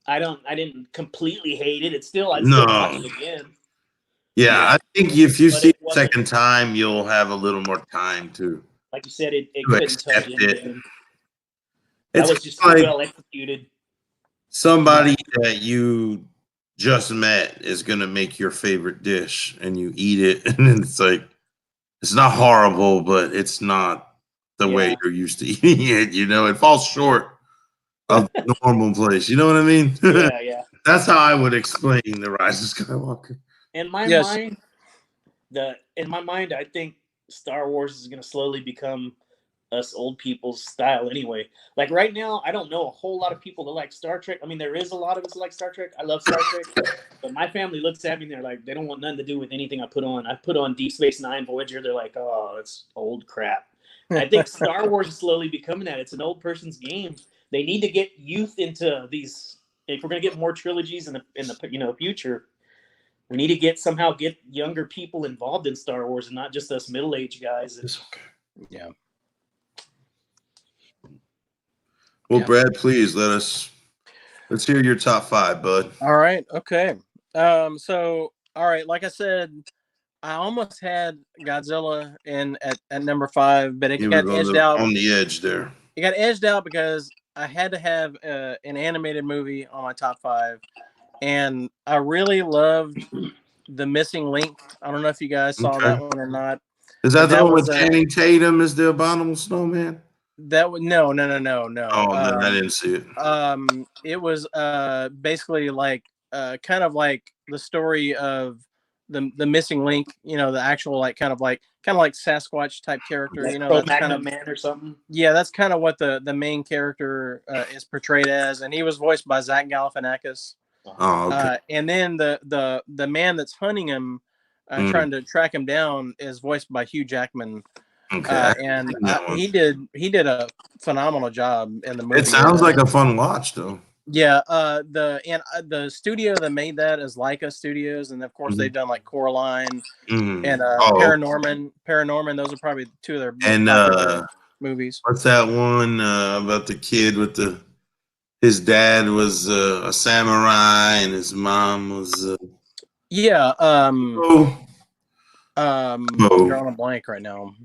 I didn't completely hate it. It's still I'd still watch it again. Yeah, I think if you see it the second time, you'll have a little more time to, like you said, it couldn't touch it. It's was just like well executed. Somebody that you just met is gonna make your favorite dish, and you eat it, and it's like it's not horrible, but it's not the way you're used to eating it. You know, it falls short of the normal place. You know what I mean? Yeah. That's how I would explain The Rise of Skywalker. In my mind, I think Star Wars is going to slowly become us old people's style anyway. Like right now, I don't know a whole lot of people that like Star Trek. I mean, there is a lot of us that like Star Trek. I love Star Trek, but my family looks at me and they're like, they don't want nothing to do with anything I put on. I put on Deep Space Nine, Voyager. They're like, oh, it's old crap. I think Star Wars is slowly becoming that. It's an old person's game. They need to get youth into these. If we're going to get more trilogies in the future, we need to get younger people involved in Star Wars and not just us middle-aged guys. Yeah. Well, Brad, please let's hear your top 5, bud. All right. Okay. So, all right. Like I said, I almost had Godzilla at number 5, but it got edged out on the edge there. It got edged out because I had to have an animated movie on my top 5, and I really loved The Missing Link. I don't know if you guys saw that one or not. Is but that the that one was with Channing Tatum as the abominable snowman? that was no. Oh, then I didn't see it. It was basically like kind of like the story of the missing link, you know, the actual like kind of like Sasquatch type character, you know, that's kind of Man or something. yeah, that's kind of what the main character is portrayed as, and he was voiced by Zach Galifianakis. Oh, okay. And then the man that's hunting him, trying to track him down, is voiced by Hugh Jackman. Okay. And That one. he did a phenomenal job in the movie. It sounds like a fun watch, though. Yeah, the studio that made that is Leica Studios, and of course they've done like Coraline and Paranorman. Those are probably two of their most popular movies. What's that one about the kid with his dad was a samurai and his mom was I'm drawing a blank right now.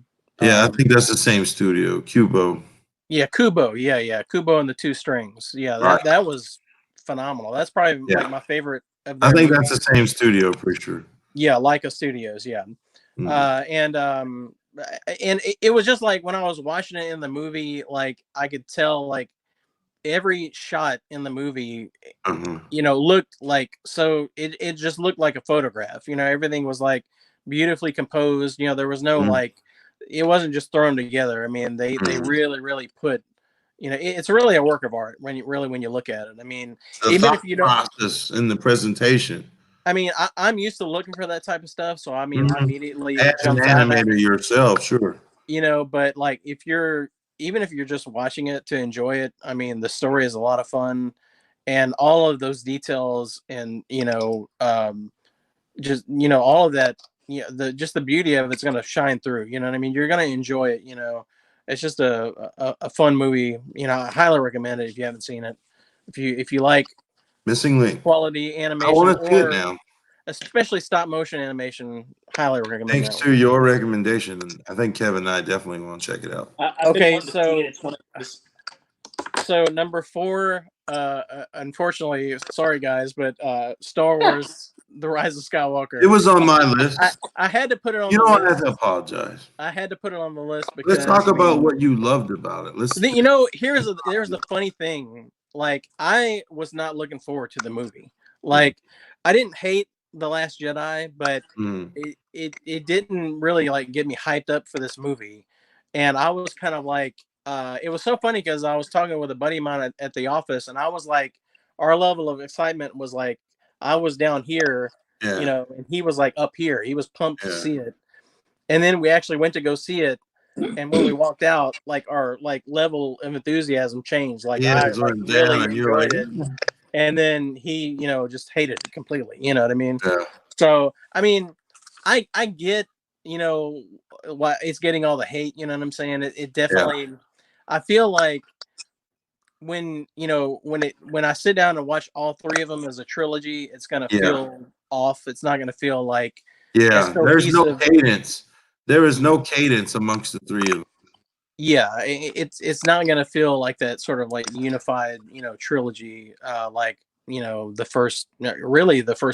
Yeah, I think that's the same studio, Kubo. Yeah, Kubo. Yeah, Kubo and the Two Strings. Yeah, that was phenomenal. That's probably like my favorite of their I think movies. that's the same studio for sure. Yeah, Leica Studios. Yeah, and it was just like when I was watching it in the movie, like I could tell like every shot in the movie, you know, looked like it just looked like a photograph. You know, everything was like beautifully composed. You know, there was no like. It wasn't just thrown together. I mean, they really put, you know, it's really a work of art when you look at it. I mean, even if you don't process in the presentation. I mean, I'm used to looking for that type of stuff, so I mean, I immediately as an animator yourself, sure. You know, but like even if you're just watching it to enjoy it, I mean, the story is a lot of fun, and all of those details, and you know, just you know, all of that. You know, the beauty of it's going to shine through. You know what I mean? You're going to enjoy it. You know, it's just a fun movie. You know, I highly recommend it if you haven't seen it. If you like Missing Link quality animation, I want to see it now, especially stop motion animation, highly recommend. Thanks to your recommendation, and I think Kevin and I definitely want to check it out. Okay, so number 4, unfortunately, sorry guys, but Star Wars. The Rise of Skywalker. It was on my list. I had to put it on. You don't have to apologize. I had to put it on the list because let's talk about what you loved about it. You know, here's the funny thing. Like, I was not looking forward to the movie. Like, I didn't hate The Last Jedi, but it didn't really like get me hyped up for this movie. And I was kind of like, it was so funny because I was talking with a buddy of mine at the office, and I was like, our level of excitement was like, I was down here, you know, and he was like up here. He was pumped to see it. And then we actually went to go see it. And when we walked out, like our like level of enthusiasm changed. Like I really enjoyed it. And then he, you know, just hated it completely. You know what I mean? Yeah. So I mean, I get, you know, why it's getting all the hate, you know what I'm saying? It definitely I feel like when I sit down and watch all 3 of them as a trilogy, it's gonna feel off. It's not gonna feel like there's no cadence. There is no cadence amongst the 3 of them. Yeah, it's not gonna feel like that sort of like unified, you know, trilogy, like you know the first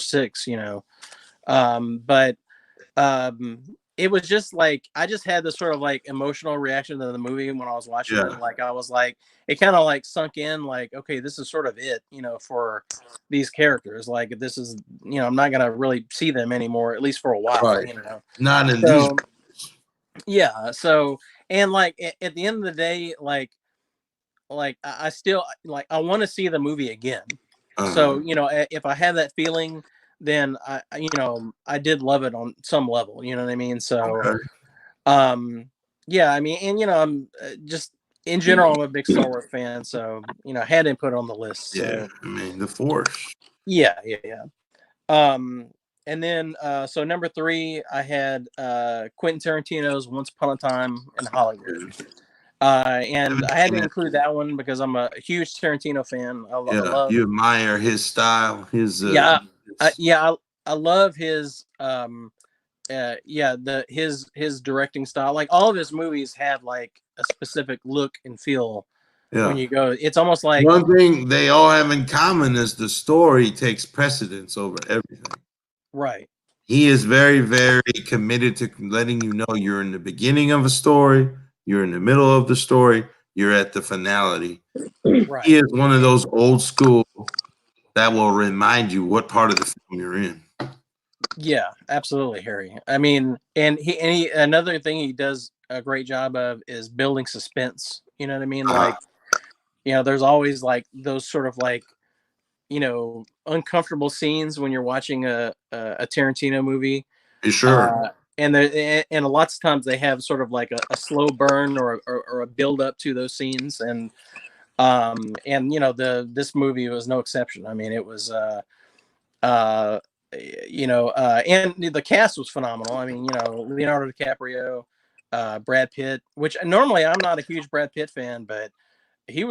6, you know, but it was just like I just had this sort of like emotional reaction to the movie when I was watching it. Like I was like, it kind of like sunk in. Like, okay, this is sort of it, you know, for these characters. Like this is, you know, I'm not gonna really see them anymore, at least for a while. You know, not in these. Yeah. So and like at the end of the day, like I still like I want to see the movie again. So you know, if I have that feeling, then I did love it on some level, you know what I mean? So, yeah, I mean, and you know, I'm just in general, I'm a big Star Wars fan, so you know, I had to put it on the list. So. Yeah, I mean, the Force. Yeah. And then so number 3, I had Quentin Tarantino's Once Upon a Time in Hollywood. And I had to include that one because I'm a huge Tarantino fan. I love, you admire his style, his I love his his directing style. Like all of his movies have like a specific look and feel. When you go, it's almost like one thing they all have in common is the story takes precedence over everything. Right. He is very, very committed to letting you know you're in the beginning of a story, you're in the middle of the story, you're at the finality. Right. He is one of those old school that will remind you what part of the film you're in. Yeah, absolutely, Harry. I mean, and he another thing he does a great job of is building suspense. You know what I mean? Like, there's always like those sort of like, uncomfortable scenes when you're watching a Tarantino movie. Sure. And lots of times they have sort of like a slow burn or a build up to those scenes. And this movie was no exception. I mean, it was, and the cast was phenomenal. I mean, Leonardo DiCaprio, Brad Pitt, which normally I'm not a huge Brad Pitt fan, but he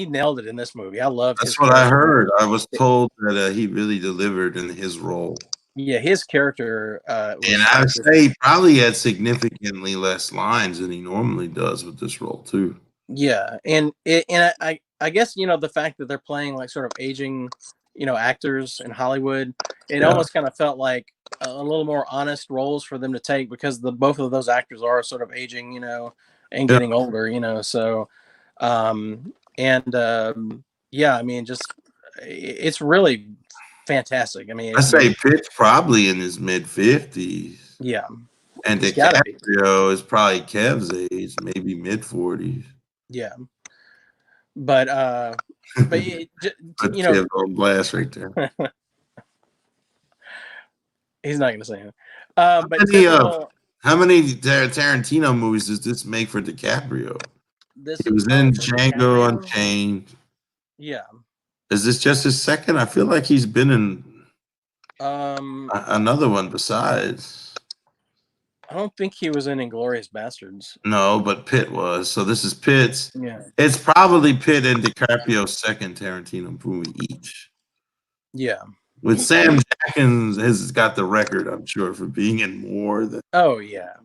nailed it in this movie. I loved his That's what I character. heard. I was told that he really delivered in his role. Yeah, his character And was I would say he probably had significantly less lines than he normally does with this role too. yeah, and I guess the fact that they're playing like sort of aging, actors in Hollywood, it almost kind of felt like a little more honest roles for them to take because both of those actors are sort of aging, and getting older, so yeah, I mean, just it's really fantastic. I mean, I say Pitt's probably in his mid-50s. yeah, And he's got to be. DiCaprio is probably Kev's age, maybe mid-40s. Yeah, but Put Kev on blast right there. He's not going to say it. But how many Tarantino movies does this make for DiCaprio? He was in Django Unchained. Yeah. Is this just his second? I feel like he's been in another one besides. I don't think he was in Inglourious Bastards. No, but Pitt was. So this is Pitt's. Yeah. It's probably Pitt and DiCaprio's second Tarantino movie each. Yeah. With Sam Jackson has got the record, I'm sure, for being in more than. Oh yeah.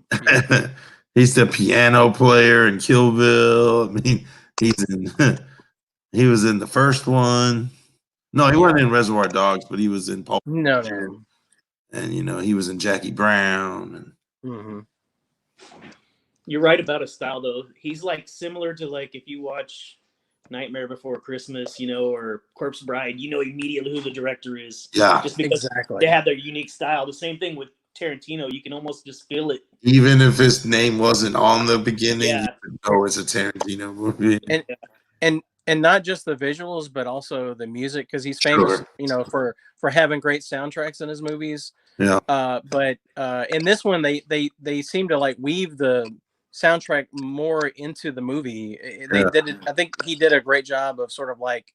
He's the piano player in Kill Bill. I mean, he's in. He was in the first one. No, he wasn't in Reservoir Dogs, but he was in Pulp Fiction. And he was in Jackie Brown. Mm-hmm. You're right about his style, though. He's like similar to like if you watch Nightmare Before Christmas, or Corpse Bride, immediately who the director is. Yeah, just because they have their unique style. The same thing with Tarantino, you can almost just feel it. Even if his name wasn't on the beginning, you know it's a Tarantino movie. And not just the visuals, but also the music, because he's famous, for having great soundtracks in his movies. Yeah. But in this one, they seem to like weave the soundtrack more into the movie. They did it. I think he did a great job of sort of like,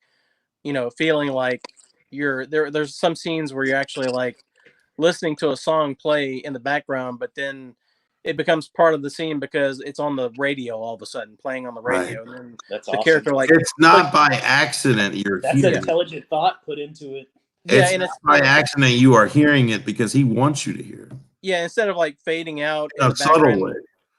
feeling like you're there. There's some scenes where you're actually like listening to a song play in the background, but then it becomes part of the scene because it's on the radio all of a sudden, playing on the radio. Right. And then that's the awesome. character like it's not by accident you're that's hearing an intelligent thought put into it. Yeah, it's not by accident you are hearing it because he wants you to hear it. Yeah, instead of like fading out in a subtle way.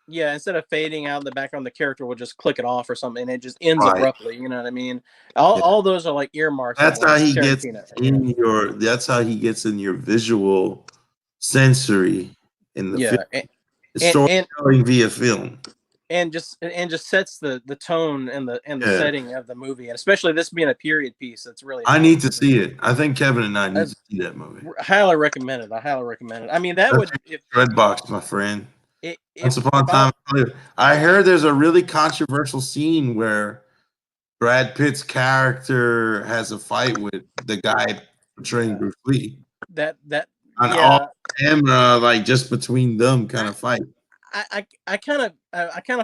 Yeah, instead of fading out in the background, the character will just click it off or something, and it just ends abruptly. You know what I mean? All those are like earmarks. That's how he gets in your. That's how he gets in your visual sensory in the film. Storytelling via film, and just sets the tone and the setting of the movie, and especially this being a period piece. That's really. I need to see it. I think Kevin and I need to see that movie. Highly recommend it. I highly recommend it. I mean, that would Redbox, my friend. Once upon a time, I heard there's a really controversial scene where Brad Pitt's character has a fight with the guy portraying Bruce Lee. That off camera, like just between them, kind of fight. I kind of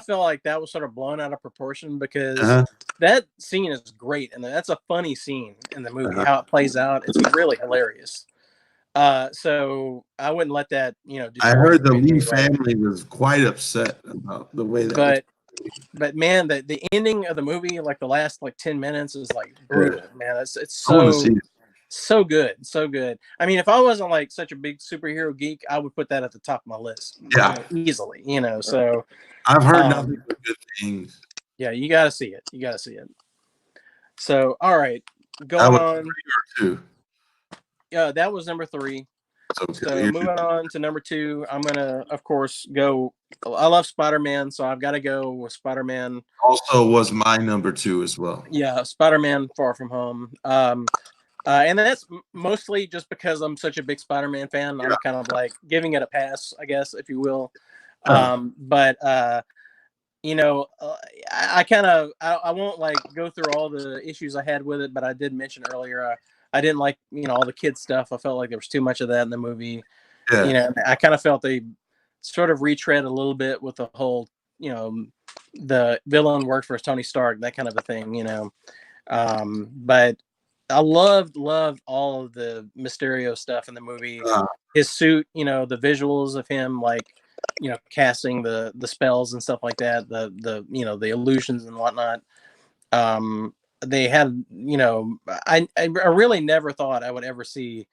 feel like that was sort of blown out of proportion because that scene is great and that's a funny scene in the movie. How it plays out, it's really hilarious. So I wouldn't let that, I heard the Lee family was quite upset about the way that. But man, the ending of the movie, like the last 10 minutes, is like brutal. Man, it's so good, so good. I mean, if I wasn't like such a big superhero geek, I would put that at the top of my list. Easily. So I've heard nothing but good things. Yeah, you got to see it. So, all right, going on. 3 or 2. Yeah, that was number 3. So moving on to number 2, I'm gonna, of course, go. I love Spider-Man, so I've got to go with Spider-Man. Also was my number 2 as well. Yeah, Spider-Man: Far From Home. And that's mostly just because I'm such a big Spider-Man fan. I'm kind of like giving it a pass, I guess, if you will. But you know, I kind of I won't like go through all the issues I had with it, but I did mention earlier I didn't like all the kids stuff. I felt like there was too much of that in the movie. Yeah. You know, I kind of felt they sort of retread a little bit with the whole the villain worked for Tony Stark, that kind of a thing. But I loved all of the Mysterio stuff in the movie. His suit, the visuals of him like casting the spells and stuff like that, the the illusions and whatnot. They had I really never thought I would ever see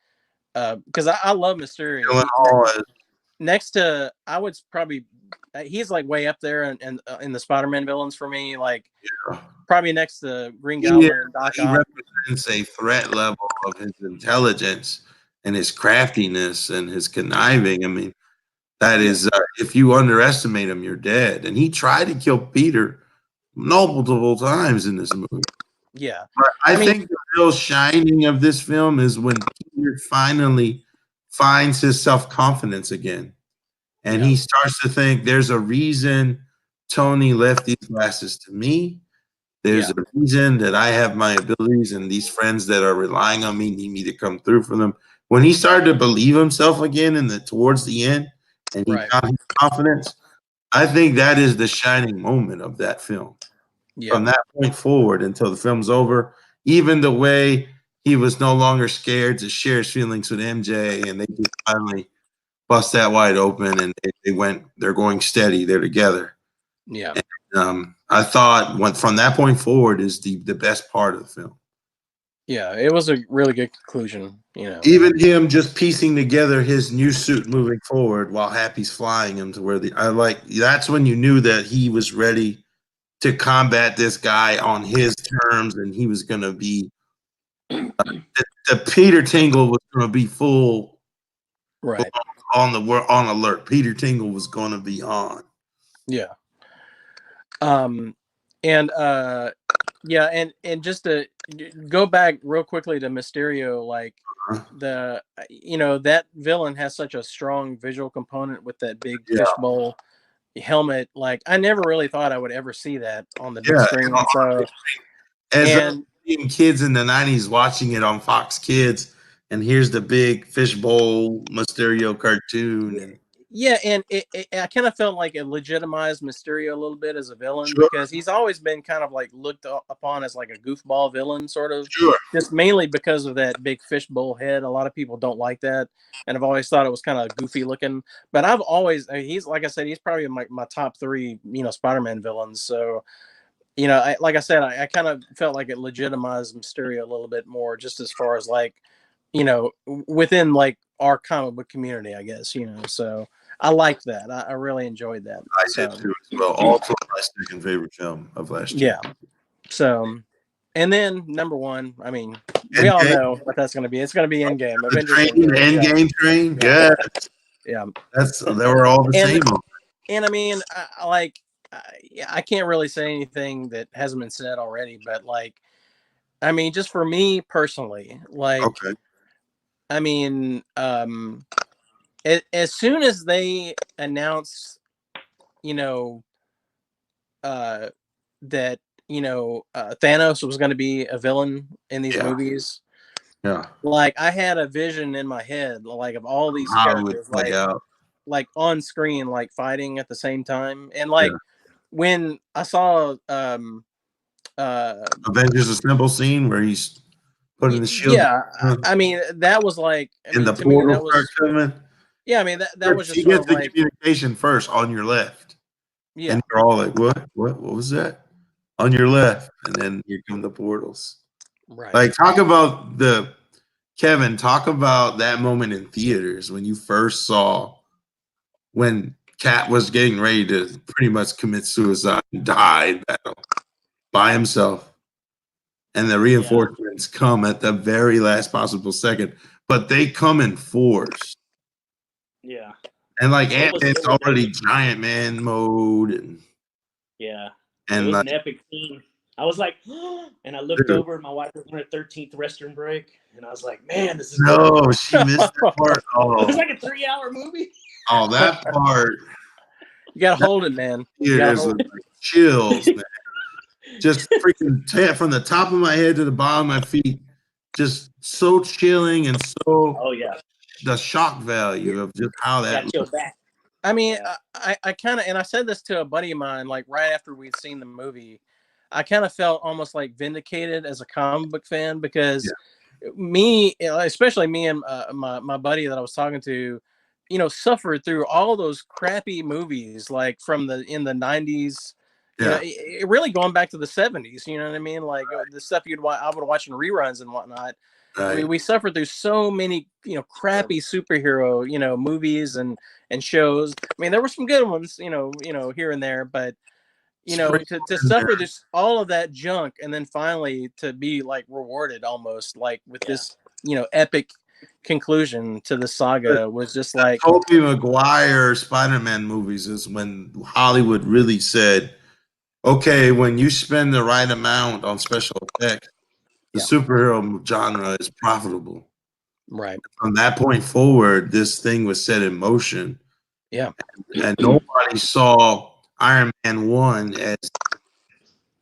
because I love Mysterio. Next to, I would probably he's like way up there in the Spider-Man villains for me, like probably next to Green Goblin and Doc He Ock. represents a threat level of his intelligence and his craftiness and his conniving. I mean, that is, if you underestimate him, you're dead. And he tried to kill Peter multiple times in this movie. Yeah. But I think the real shining of this film is when Peter finally finds his self-confidence again. And he starts to think there's a reason Tony left these glasses to me. There's a reason that I have my abilities and these friends that are relying on me need me to come through for them. When he started to believe himself again towards the end and he found his confidence, I think that is the shining moment of that film. Yeah. From that point forward until the film's over, even the way he was no longer scared to share his feelings with MJ, and they just finally bust that wide open, and they're going steady. They're together. Yeah. And, I thought from that point forward is the best part of the film. Yeah, it was a really good conclusion. Even him just piecing together his new suit moving forward while Happy's flying him to where that's when you knew that he was ready to combat this guy on his terms, and he was going to be the Peter Tingle was going to be full on alert. Peter Tingle was going to be on. Yeah. And just to go back real quickly to Mysterio, like that villain has such a strong visual component with that big fishbowl helmet. Like I never really thought I would ever see that on the big screen. So as kids in the 90s watching it on Fox Kids, and here's the big fishbowl Mysterio cartoon. And I kind of felt like it legitimized Mysterio a little bit as a villain because he's always been kind of like looked upon as like a goofball villain, sort of. Just mainly because of that big fishbowl head. A lot of people don't like that, and I've always thought it was kind of goofy looking. But he's like I said, he's probably my top 3, Spider-Man villains. So, like I said, I kind of felt like it legitimized Mysterio a little bit more, just as far as like, within like our comic book community, I guess, so I liked that. I really enjoyed that. I did too as well. Also my second favorite film of last year. Yeah. So, and then number 1, I mean, we all know what that's going to be. It's going to be Endgame. Endgame train. Yeah. Yeah. They were all the same. And I mean, I can't really say anything that hasn't been said already, but like, I mean, just for me personally, like, I mean, as soon as they announced, that Thanos was going to be a villain in these movies. Yeah, like I had a vision in my head, like of all these characters, like on screen, like fighting at the same time, and like when I saw Avengers Assemble scene where he's putting the shield. Yeah, I mean that was like the portal starts coming. Yeah, I mean that was just you get the like, communication first on your left. Yeah, and you're all like, what was that? On your left, and then here come the portals. Right. Like talk about that moment in theaters when you first saw when Cat was getting ready to pretty much commit suicide and die in battle by himself. And the reinforcements come at the very last possible second, but they come in force. Yeah. And like It was Ant-Man's really already epic. giant man mode, and Yeah. and It was like, an epic scene. I was like, and I looked dude, over, and my wife was on her 13th restroom break, and I was like, man, this is good. no, she missed that part. It was Oh, like a 3-hour movie. oh, that part. You gotta hold it, man. You It gotta is hold like it. chills, man. Just freaking from the top of my head to the bottom of my feet. Just so chilling and so Oh yeah, the shock value of just how that got your back. I mean, Yeah. I kind of, and I said this to a buddy of mine, like right after we'd seen the movie, I kind of felt almost like vindicated as a comic book fan because me, especially me and my buddy that I was talking to, suffered through all those crappy movies like from in the 90s. Yeah. It really going back to the 70s. You know what I mean? Like the stuff I would watch in reruns and whatnot. Right. We suffered through so many crappy superhero movies and shows. I mean, there were some good ones, here and there, but to suffer this all of that junk and then finally to be like rewarded almost like with this epic conclusion to the saga was just like Tobey Maguire Spider-Man movies is when Hollywood really said, okay, when you spend the right amount on special effects, the superhero genre is profitable. right. From that point forward, this thing was set in motion. Yeah. And nobody saw Iron Man 1 as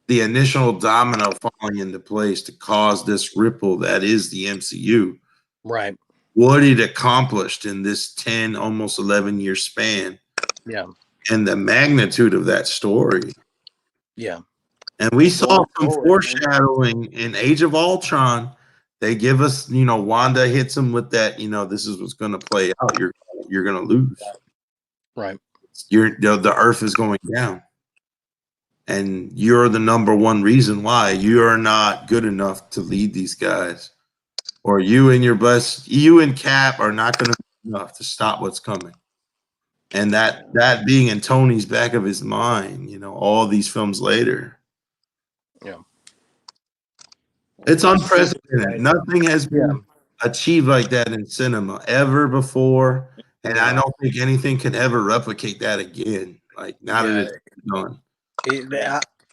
the initial domino falling into place to cause this ripple that is the MCU. Right. What it accomplished in this 10, almost 11-year span. Yeah. And the magnitude of that story. Yeah. And we saw some forward, foreshadowing in Age of Ultron. They give us, Wanda hits him with that, this is what's going to play out. You're going to lose. Right. The earth is going down. And you're the number one reason why you're not good enough to lead these guys. Or you and Cap are not going to be enough to stop what's coming. And that being in Tony's back of his mind, all these films later. Yeah. It's unprecedented. Nothing has been achieved like that in cinema ever before. And I don't think anything can ever replicate that again. Like, now that it's done.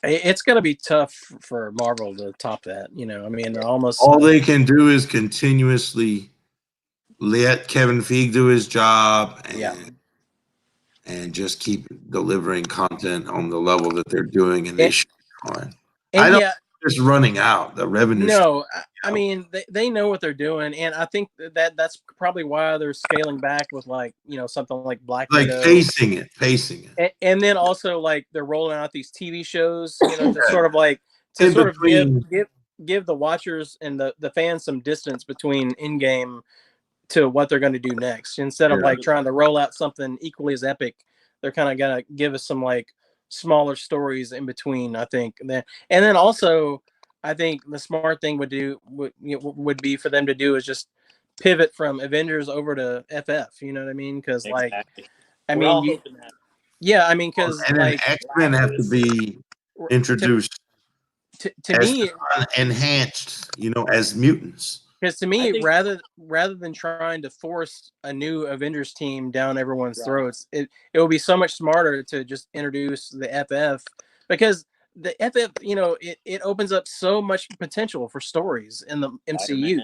It's going to be tough for Marvel to top that. I mean, almost all they can do is continuously let Kevin Feige do his job and just keep delivering content on the level that they're doing, and they should be fine. I don't think it's running out. The revenue. No, I mean they know what they're doing, and I think that's probably why they're scaling back with something like Black Widow, pacing it, and then also like they're rolling out these TV shows, to give the watchers and the fans some distance between Endgame to what they're going to do next. Instead of like trying to roll out something equally as epic, they're kind of gonna give us some like smaller stories in between, I think. And then also, I think the smart thing would be for them to do is just pivot from Avengers over to FF. You know what I mean? Because because X-Men have to be introduced to me enhanced, as mutants. Because to me, rather than trying to force a new Avengers team down everyone's throats, it would be so much smarter to just introduce the FF, because the FF, it opens up so much potential for stories in the MCU.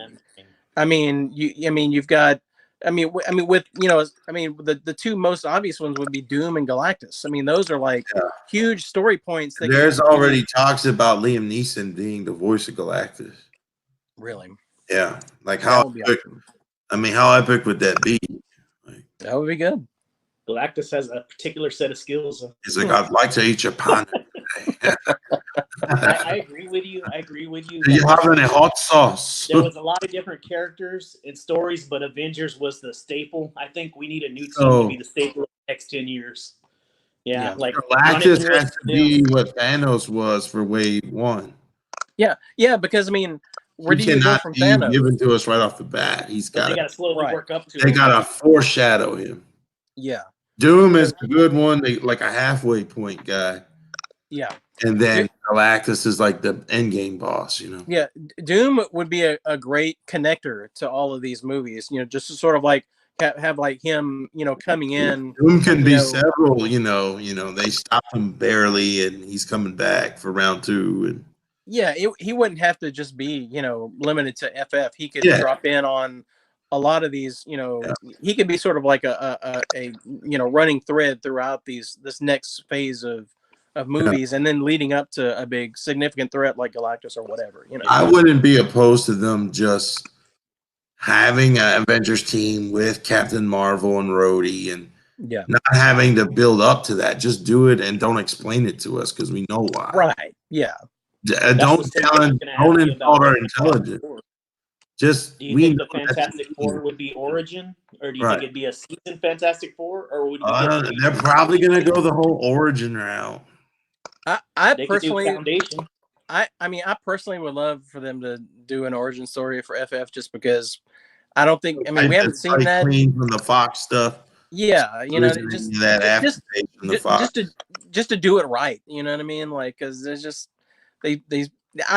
You've got, the two most obvious ones would be Doom and Galactus. I mean, those are like huge story points. There's already talks about Liam Neeson being the voice of Galactus. Really? Yeah, like how epic, awesome. How epic would that be? That would be good. Galactus has a particular set of skills. He's like, I'd like to eat your panda. I agree with you. Do you have any hot sauce? There was a lot of different characters and stories, but Avengers was the staple. I think we need a new team to be the staple of the next 10 years. Yeah. Like Galactus has to be what Thanos was for Wave 1. Yeah, because where do you go from Thanos? Given to us right off the bat. They got to slowly work up to it. They got to foreshadow him. Yeah. Doom is a good one, like a halfway point guy. Yeah. And then Galactus is like the endgame boss, Yeah, Doom would be a great connector to all of these movies, just to sort of like have like him, coming in. Doom can be know- several. They stop him barely, and he's coming back for round 2. And Yeah, he wouldn't have to just be, limited to FF. He could Yeah. drop in on a lot of these, Yeah. he could be sort of like a running thread throughout this next phase of movies, and then leading up to a big significant threat like Galactus or whatever. I wouldn't be opposed to them just having an Avengers team with Captain Marvel and Rhodey, and Yeah. not having to build up to that. Just do it and don't explain it to us because we know why. Right. Yeah. Don't insult our intelligence. Just do you think the Fantastic Four would be origin, or do you think it'd be a season Fantastic Four, or would they're probably gonna go the whole origin route? I they personally, could do Foundation. I personally would love for them to do an origin story for FF, just because I don't think. I mean, we haven't seen that clean from the Fox stuff. Yeah, just to do it right. You know what I mean? Like, because there's just I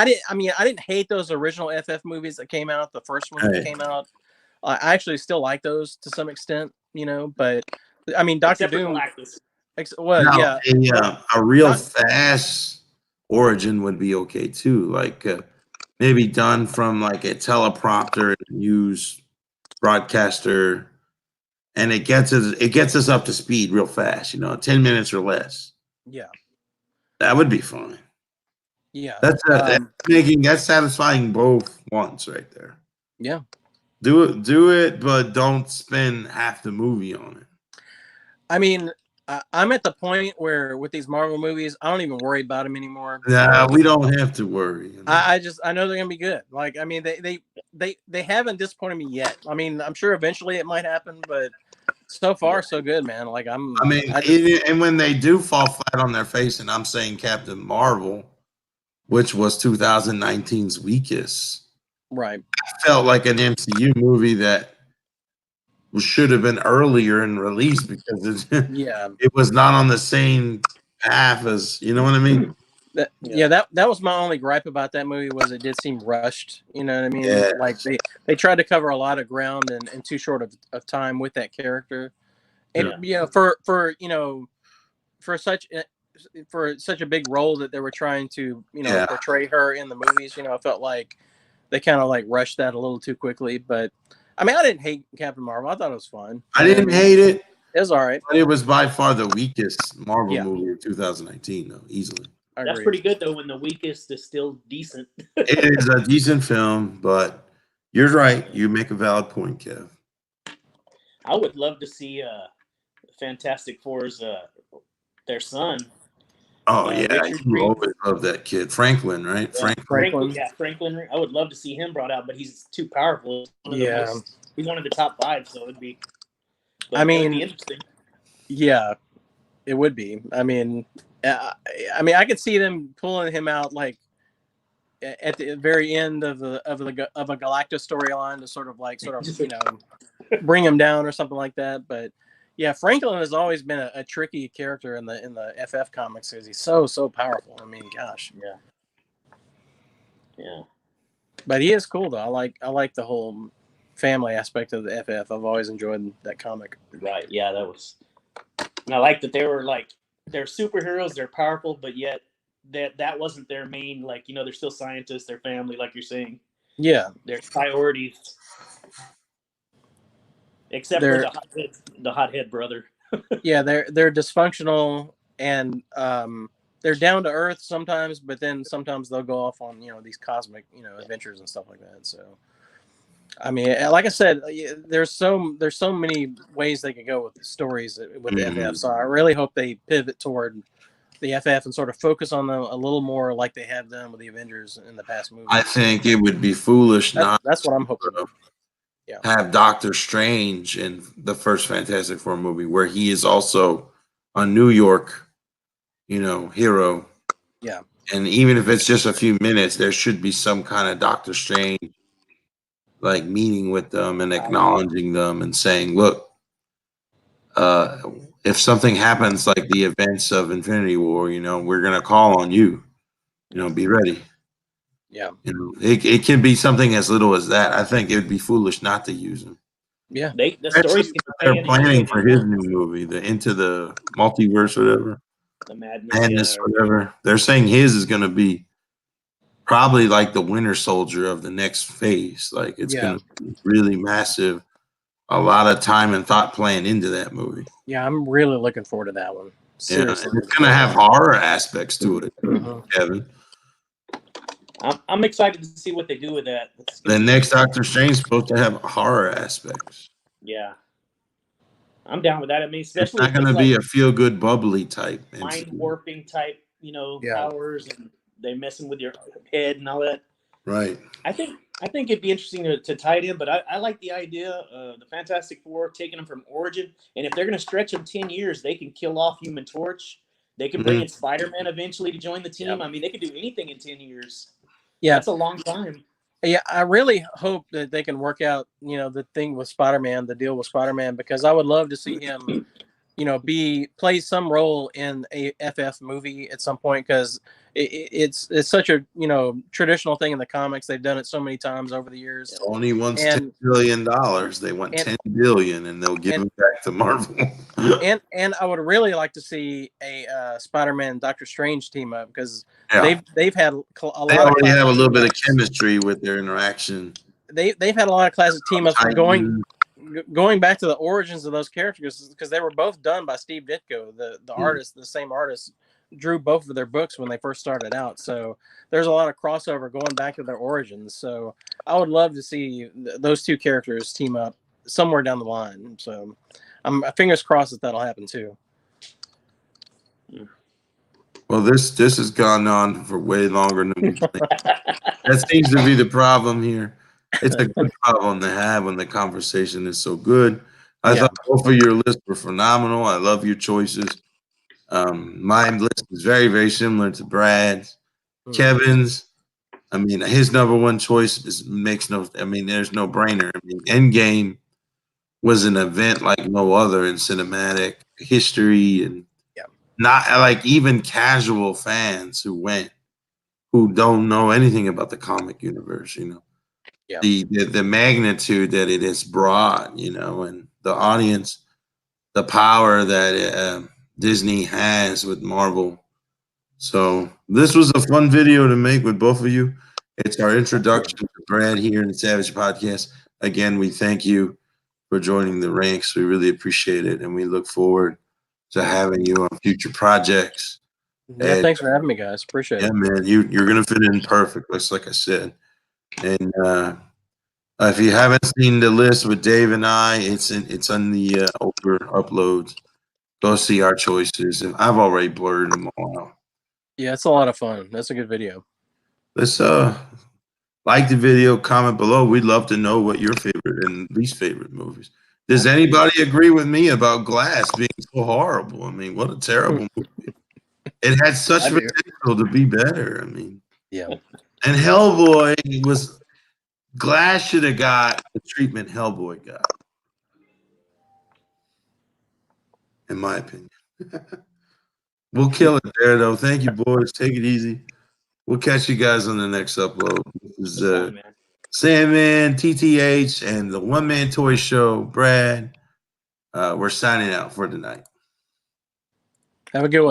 didn't hate those original FF movies that came out. The first one that came out, I actually still like those to some extent. But I mean, Doctor Doom. A real fast origin would be okay too. Like maybe done from like a teleprompter and use broadcaster, and it gets us up to speed real fast. 10 minutes or less. Yeah, that would be fine. Yeah, that's satisfying both wants right there. Yeah, do it, but don't spend half the movie on it. I mean, I'm at the point where with these Marvel movies, I don't even worry about them anymore. Nah, we don't have to worry. I know they're gonna be good. Like, I mean, they haven't disappointed me yet. I mean, I'm sure eventually it might happen, but so far so good, man. Like, and when they do fall flat on their face, and I'm saying Captain Marvel, which was 2019's weakest, right? I felt like an MCU movie that should have been earlier in release because it was not on the same path as, you know what I mean? That was my only gripe about that movie, was it did seem rushed. You know what I mean? Yeah. Like they tried to cover a lot of ground in too short of time with that character, and for such a big role that they were trying to portray her in the movies, I felt like they kind of like rushed that a little too quickly. But I mean, I didn't hate Captain Marvel. I thought it was fun. I didn't hate it. It was all right. But it was by far the weakest Marvel movie of 2019, though, easily. That's pretty good, though, when the weakest is still decent. It is a decent film, but you're right. You make a valid point, Kev. I would love to see Fantastic Four's their son. Oh, yeah. You always love that kid. Franklin, right? Yeah, Franklin. Yeah, Franklin. I would love to see him brought out, but he's too powerful. He's one of the top 5, so it'd be interesting. Yeah, it would be. I mean, I could see them pulling him out like at the very end of a Galactus storyline to sort of bring him down or something like that. But yeah, Franklin has always been a tricky character in the FF comics because he's so powerful. I mean, gosh. Yeah. But he is cool though. I like the whole family aspect of the FF. I've always enjoyed that comic. Right. Yeah, that was. And I like that they were like, they're superheroes, they're powerful, but yet that wasn't their main, like, they're still scientists, their family, like you're saying. Yeah. Their priorities. Except for the hothead brother. Yeah, they're dysfunctional, and they're down to earth sometimes, but then sometimes they'll go off on these cosmic adventures and stuff like that. So, I mean, like I said, there's so many ways they could go with the stories with the FF. So I really hope they pivot toward the FF and sort of focus on them a little more, like they have done with the Avengers in the past movies. I think it would be foolish that's what I'm hoping. Have Doctor Strange in the first Fantastic Four movie, where he is also a New York, hero. Yeah. And even if it's just a few minutes, there should be some kind of Doctor Strange, like, meeting with them and acknowledging them and saying, look, if something happens like the events of Infinity War, we're going to call on you, be ready. Yeah. It can be something as little as that. I think it would be foolish not to use them. Yeah. The Actually, stories can they're stay in planning any way for they his want. new movie, the Into the Multiverse, whatever, The Madness, whatever. They're saying his is going to be probably like the Winter Soldier of the next phase. Like it's Yeah. going to be really massive. A lot of time and thought playing into that movie. Yeah, I'm really looking forward to that one. Yeah, Seriously. and it's going to have horror aspects to it, Mhm. Kevin. I'm excited to see what they do with that. The next Doctor Strange is supposed to have horror aspects. Yeah, I'm down with that. I mean, It's especially not if going it's to be like a feel-good, bubbly type. mind warping type, Yeah. powers, and they messing with your head and all that. Right. I think it'd be interesting to tie it in, but I like the idea of the Fantastic Four taking them from origin, and if they're going to stretch them 10 years, they can kill off Human Torch. They can bring in Spiderman eventually to join the team. Yep. I mean, they could do anything in 10 years. Yeah. That's a long time. Yeah, I really hope that they can work out, the thing with Spider-Man, the deal with Spider-Man, because I would love to see him, play some role in a FF movie at some point, because it's such a traditional thing in the comics. They've done it so many times over the years. Sony wants And- $10 billion. They want $10 billion, and they'll give it back to Marvel. and I would really like to see a Spider-Man Doctor Strange team up, because Yeah. they've had a lot. They of already have a classic little bit of team-ups. chemistry with their interaction. They've had a lot of classic team ups Titan. going back to the origins of those characters, because they were both done by Steve Ditko, the artist, the same artist drew both of their books when they first started out. So there's a lot of crossover going back to their origins. So I would love to see those two characters team up somewhere down the line. So I'm fingers crossed that that'll happen too. Well, this has gone on for way longer than we planned. That seems to be the problem here. It's a good problem to have when the conversation is so good. I thought both of your lists were phenomenal. I love your choices. My list is very, very similar to Brad's. Kevin's, I mean, his number one choice there's no brainer. I mean, Endgame was an event like no other in cinematic history, and not like even casual fans who don't know anything about the comic universe, the magnitude that it has brought, and the audience, the power that Disney has with Marvel. So this was a fun video to make with both of you. It's our introduction to Brad here in the Savage Podcast. Again, we thank you for joining the ranks. We really appreciate it, and we look forward to having you on future projects. Yeah, thanks for having me, guys. Appreciate it. Yeah, man, you're gonna fit in perfect, just like I said. And if you haven't seen the list with Dave and I, it's on the over uploads. Go see our choices. I've already blurred them all out. Yeah, it's a lot of fun. That's a good video. Let's like the video, comment below. We'd love to know what your favorite and least favorite movies. Does anybody agree with me about Glass being so horrible? I mean, what a terrible movie. It had such potential to be better. I mean, yeah. And Hellboy Glass should have got the treatment Hellboy got, in my opinion. We'll kill it there, though. Thank you, boys. Take it easy. We'll catch you guys on the next upload. This is Sandman, TTH, and the One Man Toy Show. Brad, we're signing out for tonight. Have a good one.